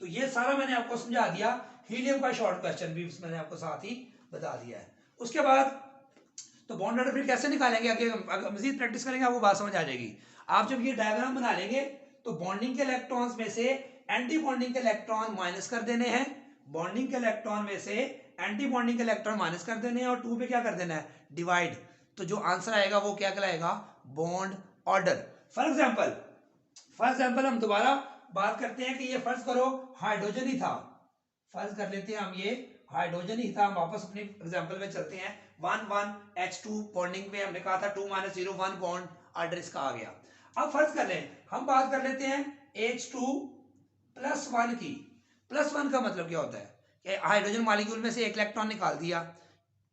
तो ये सारा मैंने आपको समझा दिया। हीलियम का शॉर्ट क्वेश्चन भी मैंने आपको साथ ही बता दिया है। उसके बाद तो बॉन्ड ऑर्डर फिर कैसे निकालेंगे, अगर मजीद प्रैक्टिस करेंगे आपको बात समझ आ जाएगी। आप जब ये डायग्राम बना लेंगे तो बॉन्डिंग के इलेक्ट्रॉन्स में से एंटी बॉन्डिंग के इलेक्ट्रॉन माइनस कर देने हैं, बॉन्डिंग के इलेक्ट्रॉन में से एंटी बॉन्डिंग के इलेक्ट्रॉन माइनस कर देने हैं और 2 पे क्या कर देना है? डिवाइड। तो जो आंसर आएगा वो क्या कहलाएगा? Bond order. फॉर एग्जाम्पल हम दोबारा बात करते हैं कि ये फर्ज करो हाइड्रोजन ही था, फर्ज कर लेते हैं हम ये हाइड्रोजन ही था। हम वापस अपने एग्जाम्पल में चलते हैं। 1 1 H2 बॉन्डिंग में हमने कहा था 2 - 0 1 बॉन्ड ऑर्डर इसका आ गया। अब फर्ज कर लें, हम बात कर लेते हैं H2 +1 की। +1 का मतलब क्या होता है कि हाइड्रोजन मॉलिक्यूल में से एक इलेक्ट्रॉन निकाल दिया,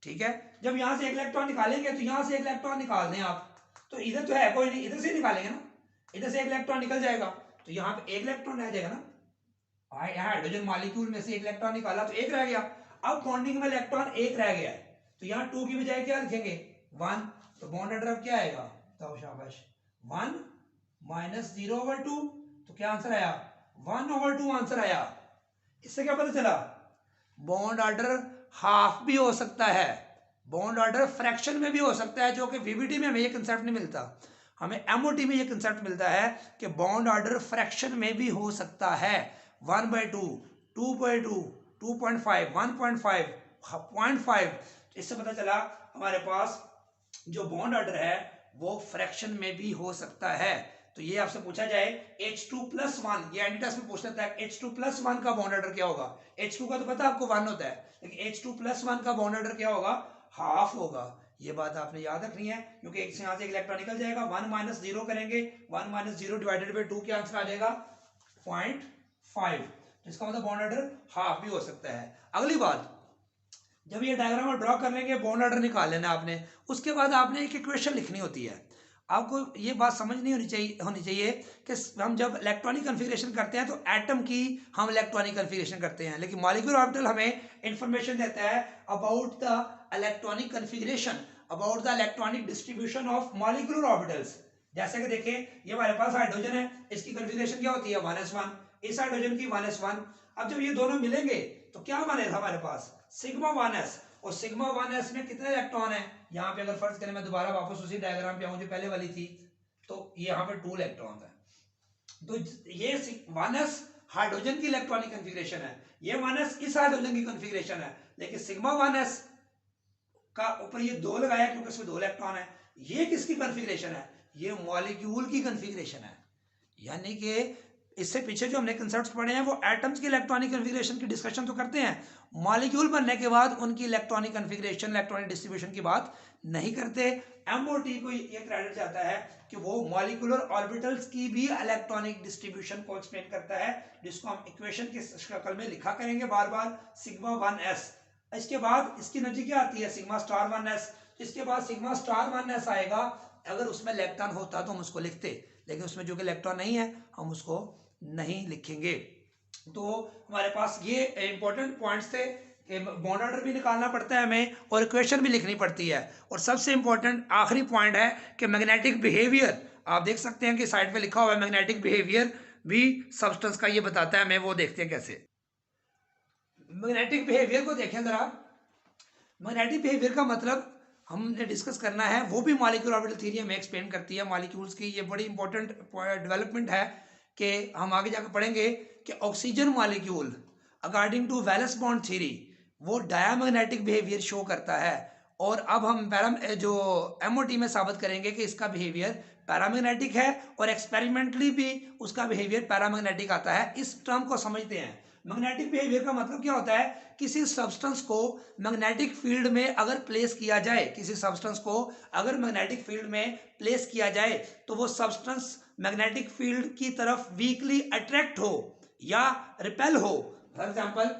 ठीक है। जब यहां से एक इलेक्ट्रॉन निकालेंगे तो यहां से एक इलेक्ट्रॉन निकाल दें आप, तो इधर तो है कोई नहीं, इधर से निकालेंगे ना, इधर से एक इलेक्ट्रॉन निकल जाएगा तो यहाँ पे एक इलेक्ट्रॉन रह जाएगा ना। हाइड्रोजन मॉलिक्यूल में से एक इलेक्ट्रॉन निकाला तो एक रह गया। अब बॉन्डिंग में इलेक्ट्रॉन एक रह गया है तो यहाँ 2 की बजाय क्या लिखेंगे? 1। तो बॉन्ड ऑर्डर अब क्या आएगा? तो शाबाश 1 - 0/2। तो क्या आंसर आया? 1/2 आंसर आया। इससे क्या पता चला? बॉन्ड ऑर्डर हाफ भी हो सकता है, बॉन्ड ऑर्डर फ्रैक्शन में भी हो सकता है, जो कि वीबीटी में हमें ये कंसेप्ट नहीं मिलता। हमें एमओटी में ये कंसेप्ट मिलता है कि बॉन्ड ऑर्डर फ्रैक्शन में भी हो सकता है। 1/2, 2/2, 2.5, 1.5, 0.5। इससे पता चला हमारे पास जो बॉन्ड ऑर्डर है वो फ्रैक्शन में भी हो सकता है। तो ये आपसे पूछा जाए H2+1, ये एंटी टेस्ट में पूछ लेता है H2+1 का बॉन्ड ऑर्डर क्या होगा। H2 का तो पता आपको 1 होता है, लेकिन H2+1 का बॉन्ड ऑर्डर क्या होगा? हाफ होगा। ये बात आपने याद रखनी है क्योंकि यहाँ से एक इलेक्ट्रॉन निकल जाएगा। 1 - 0 करेंगे, 1 - 0 डिवाइडेड बाई 2 क्या आंसर आ जाएगा? 0.5। इसका मतलब बॉन्ड ऑर्डर हाफ भी हो सकता है। अगली बात, जब ये डायग्राम ड्रॉ कर लेंगे बॉन्ड ऑर्डर निकाल लेना आपने, उसके बाद आपने एक इक्वेशन लिखनी होती है। आपको ये बात समझ नहीं होनी चाहिए कि हम जब इलेक्ट्रॉनिक कन्फिग्रेशन करते हैं तो एटम की हम इलेक्ट्रॉनिक कन्फिग्रेशन करते हैं, लेकिन मॉलिक्यूलर ऑर्बिटल हमें इंफॉर्मेशन देता है about the electronic configuration, about the electronic distribution of molecular orbitals. जैसे कि देखिए ये हमारे पास हाइड्रोजन है, इसकी कन्फिग्रेशन क्या होती है? 1s1। इस हाइड्रोजन की 1s1। अब जब ये दोनों मिलेंगे तो क्या बनेगा हमारे पास? σ1s। और σ1s में कितने इलेक्ट्रॉन है? यहाँ पे अगर फर्ज करें, मैं दोबारा वापस उसी डायग्राम पे आऊं जो पहले वाली थी, तो ये यहाँ पे 2 इलेक्ट्रॉन है। तो ये 1s हाइड्रोजन की इलेक्ट्रॉनिक कन्फिग्रेशन है, ये 1s इस हाइड्रोजन की कन्फिग्रेशन है, लेकिन σ1s का ऊपर ये 2 लगाया क्योंकि इसमें 2 इलेक्ट्रॉन है। ये किसकी कन्फिग्रेशन है? ये मॉलिक्यूल की कन्फिग्रेशन है। यानी कि इससे पीछे जो हमने कंसेप्ट्स पढ़े हैं वो एटम्स की इलेक्ट्रॉनिक कन्फिग्रेशन की डिस्कशन तो करते हैं, मॉलिक्यूल बनने के बाद उनकी इलेक्ट्रॉनिक कन्फिग्रेशन, इलेक्ट्रॉनिक डिस्ट्रीब्यूशन की बात नहीं करते। एमओटी को ये क्रेडिट जाता है कि वो मॉलिक्यूलर ऑर्बिटल्स की भी इलेक्ट्रॉनिक डिस्ट्रीब्यूशन को एक्सप्लेन करता है, जिसको हम इक्वेशन की शक्ल में लिखा करेंगे बार बार, σ1s। इसके बाद इसकी एनर्जी क्या आती है? σ*1s। इसके बाद σ*1s आएगा। अगर उसमें इलेक्ट्रॉन होता तो हम उसको लिखते, लेकिन उसमें जो कि इलेक्ट्रॉन नहीं है हम उसको नहीं लिखेंगे। तो हमारे पास ये इंपॉर्टेंट पॉइंट्स थे कि बॉन्ड ऑर्डर भी निकालना पड़ता है हमें और इक्वेशन भी लिखनी पड़ती है। और सबसे इंपॉर्टेंट आखिरी पॉइंट है कि मैग्नेटिक बिहेवियर, आप देख सकते हैं कि साइड पे लिखा हुआ है मैग्नेटिक बिहेवियर भी सब्सटेंस का ये बताता है हमें, वो देखते हैं कैसे। मैग्नेटिक बिहेवियर को देखें जरा। मैग्नेटिक बिहेवियर का मतलब हमने डिस्कस करना है, वो भी मॉलिक्यूलर ऑर्बिटल थ्योरी हमें एक्सप्लेन करती है मॉलिक्यूल्स की। ये बड़ी इंपॉर्टेंट डेवलपमेंट है कि हम आगे जाकर पढ़ेंगे कि oxygen molecule according to valence bond theory वो डायमैग्नेटिक बिहेवियर शो करता है। और अब हम जो एमओटी में साबित करेंगे कि इसका बिहेवियर पैरामैग्नेटिक है और एक्सपेरिमेंटली भी उसका बिहेवियर पैरामैग्नेटिक आता है। इस टर्म को समझते हैं। मैग्नेटिक बिहेवियर का मतलब क्या होता है, किसी सब्सटेंस को मैग्नेटिक फील्ड में अगर प्लेस किया जाए, किसी सब्सटेंस को अगर मैग्नेटिक फील्ड में प्लेस किया जाए तो वो सब्सटेंस मैग्नेटिक फील्ड की तरफ वीकली अट्रैक्ट हो या रिपेल हो। फॉर एग्जाम्पल,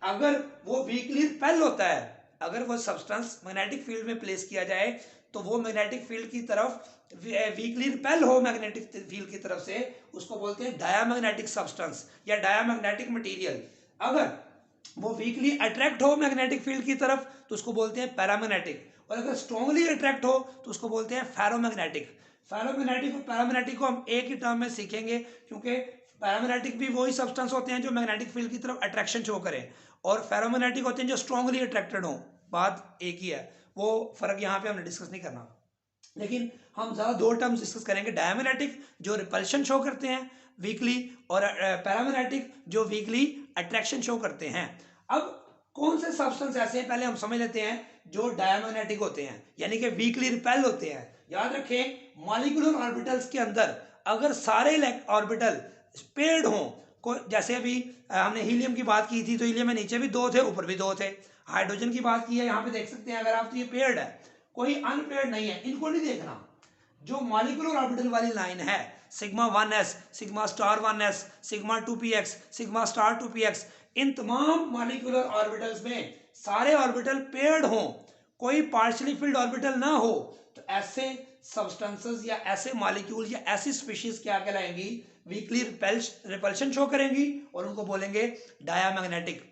अगर वो वीकली रिपेल होता है, अगर वो सब्सटेंस मैग्नेटिक फील्ड में प्लेस किया जाए तो वो मैग्नेटिक फील्ड की तरफ वीकली रिपेल हो, मैग्नेटिक फील्ड की तरफ से, उसको बोलते हैं डायामैग्नेटिक सब्सटेंस या डायामैग्नेटिक मटेरियल। अगर वो वीकली अट्रैक्ट हो मैग्नेटिक फील्ड की तरफ तो उसको बोलते हैं पैरामैग्नेटिक, और अगर स्ट्रांगली अट्रैक्ट हो तो उसको बोलते हैं फेरोमैग्नेटिक। फेरोमैग्नेटिक और पैरामैग्नेटिक को हम एक ही टर्म में सीखेंगे, क्योंकि पैरामैग्नेटिक भी वही सब्सटेंस होते हैं जो मैग्नेटिक फील्ड की तरफ अट्रैक्शन शो करें, और फेरोमैग्नेटिक होते हैं जो स्ट्रांगली अट्रैक्टेड हो। बात एक ही है, वो फर्क यहाँ पे हमने डिस्कस नहीं करना, लेकिन हम ज़्यादा दो टर्म्स डिस्कस करेंगे, डायमैग्नेटिक जो रिपल्शन शो करते हैं वीकली, और पैरामैग्नेटिक जो वीकली अट्रैक्शन शो करते हैं। अब कौन से सब्सटेंस ऐसे हैं, पहले हम समझ लेते हैं, जो डायमैग्नेटिक होते हैं यानी कि वीकली रिपेल होते हैं। याद रखें, मॉलिक्यूलर ऑर्बिटल्स के अंदर अगर सारे ऑर्बिटल पेयर्ड हों, को जैसे अभी हमने हीलियम की बात की थी, तो हीलियम में नीचे भी दो थे, ऊपर भी दो थे। हाइड्रोजन की बात की है, यहाँ पे देख सकते हैं अगर आप, तो ये पेयर्ड है, कोई अनपेयर्ड नहीं है, इनको नहीं देखना। जो मॉलिक्यूलर ऑर्बिटल वाली लाइन है, sigma 1s, sigma star 1s, sigma 2px, sigma star 2px, इन तमाम मॉलिक्यूलर ऑर्बिटल्स में सारे ऑर्बिटल पेयर्ड हों, कोई पार्शियली फिल्ड ऑर्बिटल ना हो, तो ऐसे सब्सटेंसेस या ऐसे मॉलिक्यूल या ऐसी स्पीशीज क्या कहलाएंगी, वीकली रिपल्शन शो करेंगी, और उनको बोलेंगे डायामैग्नेटिक।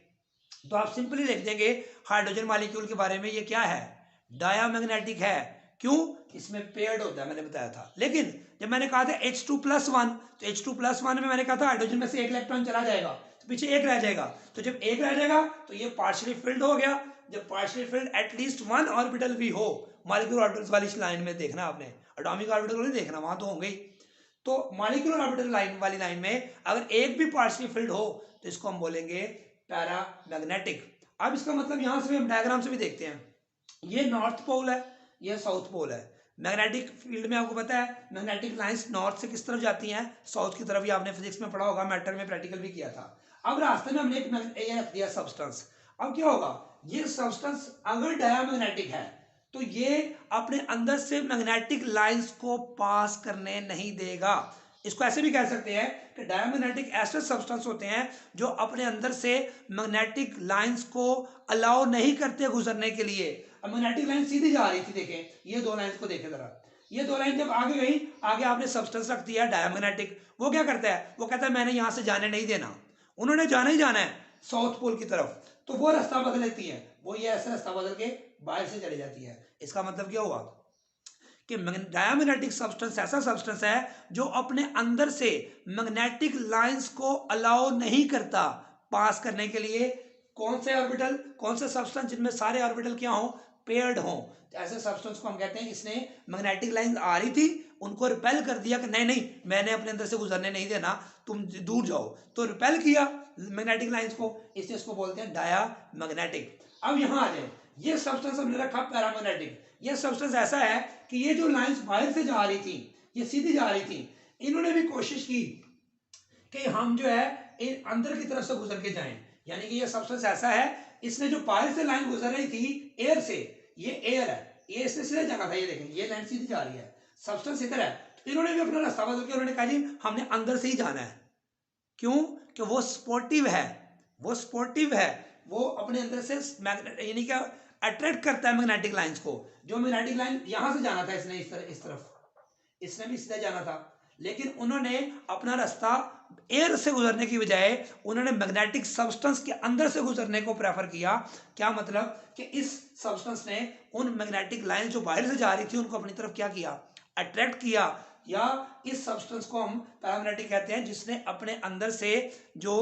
तो आप सिंपली लिख देंगे हाइड्रोजन मॉलिक्यूल के बारे में, ये क्या है, डायामैग्नेटिक है। क्यों, इसमें पेयर्ड होता है, मैंने बताया था। लेकिन जब मैंने कहा था H2+1, तो H2+1 में मैंने कहा था हाइड्रोजन में से एक इलेक्ट्रॉन चला जाएगा तो पीछे एक रह जाएगा, तो जब एक रह जाएगा तो ये पार्शियली फिल्ड हो गया। जब partially field at least one orbital भी हो, मॉलिक्यूलर ऑर्बिटल्स वाली लाइन में देखना आपने, एटॉमिक ऑर्बिटल नहीं देखना, वहां तो होंगे ही। तो मॉलिक्यूलर ऑर्बिटल लाइन वाली लाइन में अगर एक भी पार्शियली फिल्ड हो तो इसको हम बोलेंगे पैरामैग्नेटिक। अब इसका मतलब यहां से हम डायग्राम से भी देखते हैं, ये नॉर्थ पोल है, ये साउथ पोल है। मैग्नेटिक फील्ड में आपको पता है मैग्नेटिक लाइंस नॉर्थ से किस तरफ जाती हैं, साउथ की तरफ, ये आपने फिजिक्स में पढ़ा होगा, मैटर में प्रैक्टिकल भी किया था। अब रास्ते में हमने एक रख दिया सब्सटेंस, अब क्या होगा, ये सब्सटेंस अगर डायामैग्नेटिक है तो ये अपने अंदर से मैग्नेटिक लाइंस को पास करने नहीं देगा। इसको ऐसे भी कह सकते हैं कि डायमैग्नेटिक ऐसे सब्सटेंस होते हैं जो अपने अंदर से मैग्नेटिक लाइंस को अलाउ नहीं करते गुजरने के लिए। अब मैग्नेटिक लाइन सीधी जा रही थी, देखें ये दो लाइंस को देखें जरा, ये दो लाइन जब आगे गई, आगे आपने सब्सटेंस रख दिया डायमैग्नेटिक, वो क्या करता है, वो कहता है मैंने यहां से जाने नहीं देना, उन्होंने जाना ही जाना है साउथ पोल की तरफ, तो वो रास्ता बदल लेती है, वो ये ऐसा रास्ता बदल के बाहर से चली जाती है। इसका मतलब क्या हुआ कि डायमैग्नेटिक सब्सटेंस ऐसा सब्सटेंस है जो अपने अंदर से मैग्नेटिक लाइंस को अलाउ नहीं करता पास करने के लिए। कौन से ऑर्बिटल, कौन से सब्सटेंस जिनमें सारे ऑर्बिटल क्या हो, पेयर्ड हो, तो ऐसे सब्सटेंस को हम कहते हैं इसने मैग्नेटिक लाइन आ रही थी, उनको रिपेल कर दिया कि नहीं नहीं मैंने अपने अंदर से गुजरने नहीं देना, तुम दूर जाओ, तो रिपेल किया मैग्नेटिक लाइंस को, इसलिए इसको बोलते हैं डायामैग्नेटिक। अब यहां आ जाए, ये सब्सटेंस हमने रखा पैरामैग्नेटिक। ये सब्सटेंस ऐसा है कि ये जो लाइंस बाहर से जा रही थी, ये सीधी जा रही थी, इन्होंने भी कोशिश की कि हम जो है अंदर की तरफ से गुजर के जाएं, यानी कि ये सब्सटेंस ऐसा है, इसने जो बाहर से लाइन गुजर रही थी एयर से, ये एयर है, ये इसने सीधे जाना था, ये देखें ये लाइन सीधी जा रही है, सब्सटेंस इधर है, तो इन्होंने भी अपना रास्ता बदल के उन्होंने कहा जी हमने अंदर से ही जाना है। क्यों, कि वो स्पोर्टिव है, वो स्पोर्टिव है, वो अपने अंदर से यानी क्या अट्रैक्ट करता है मैग्नेटिक लाइंस को। जो मैग्नेटिक लाइन यहां से जाना था, इसने इस तरफ, इसने भी सीधा जाना था, लेकिन उन्होंने अपना रास्ता एयर से गुजरने की बजाय उन्होंने मैग्नेटिक सब्सटेंस के अंदर से गुजरने को प्रेफर किया। क्या मतलब कि इस सब्सटेंस ने उन मैग्नेटिक लाइन जो बाहर से जा रही थी उनको अपनी तरफ क्या किया, अट्रैक्ट किया। या इस सब्सटेंस को हम पैरामैग्नेटिक कहते हैं जिसने अपने अंदर से जो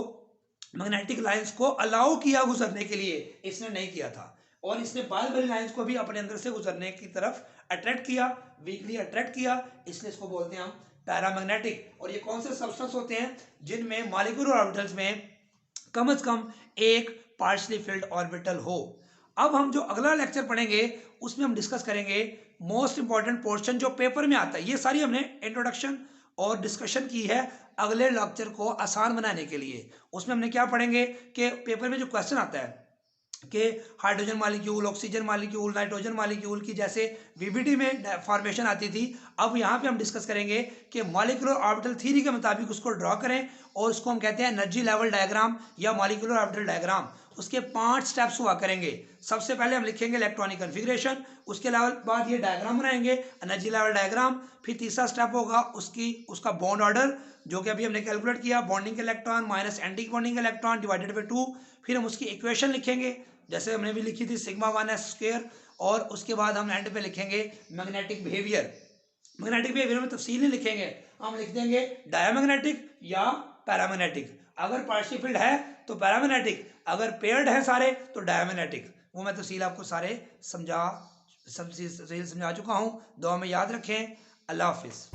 मैग्नेटिक लाइंस को अलाउ किया गुजरने के लिए, इसने नहीं किया था, और इसने बाहर वाली लाइंस को भी अपने अंदर से गुजरने की तरफ अट्रैक्ट किया, वीकली अट्रैक्ट किया, इसलिए इसको बोलते हैं हम पैरामैग्नेटिक। और ये कौन से सब्सटेंस होते हैं, जिनमें मॉलिक्यूलर ऑर्बिटल्स में कम से कम एक पार्शियली फिल्ड ऑर्बिटल हो। अब हम जो अगला लेक्चर पढ़ेंगे उसमें हम डिस्कस करेंगे मोस्ट इंपॉर्टेंट पोर्शन जो पेपर में आता है। ये सारी हमने इंट्रोडक्शन और डिस्कशन की है अगले लेक्चर को आसान बनाने के लिए। उसमें हमने क्या पढ़ेंगे कि पेपर में जो क्वेश्चन आता है कि hydrogen molecule, oxygen molecule, nitrogen molecule की जैसे वीबीटी में फॉर्मेशन आती थी, अब यहाँ पे हम डिस्कस करेंगे कि मॉलिक्यूलर ऑर्बिटल थ्योरी के मुताबिक उसको ड्रॉ करें और उसको हम कहते हैं एनर्जी लेवल डायग्राम या मॉलिक्यूलर ऑर्बिटल डायग्राम। उसके 5 स्टेप्स हुआ करेंगे। सबसे पहले हम लिखेंगे इलेक्ट्रॉनिक कन्फिग्रेशन, उसके बाद ये डायग्राम बनाएंगे एनर्जी लेवल डायग्राम। फिर तीसरा स्टेप होगा उसका बॉन्ड ऑर्डर, जो कि अभी हमने कैलकुलेट किया, bonding electron minus anti bonding electron divided by 2। फिर हम उसकी इक्वेशन लिखेंगे जैसे हमने भी लिखी थी सिग्मा 1s², और उसके बाद हम एंड पे लिखेंगे मैग्नेटिक बिहेवियर। मैग्नेटिक बिहेवियर में तफसील नहीं लिखेंगे, हम लिख देंगे डायमैग्नेटिक या पैरामैग्नेटिक। अगर पार्शियल फील्ड है तो पैरामैग्नेटिक, अगर पेयर्ड है सारे तो डायमैग्नेटिक। वो मैं तफसील आपको सारे समझा चुका हूँ। दुआ में याद रखें। अल्लाह हाफिज़।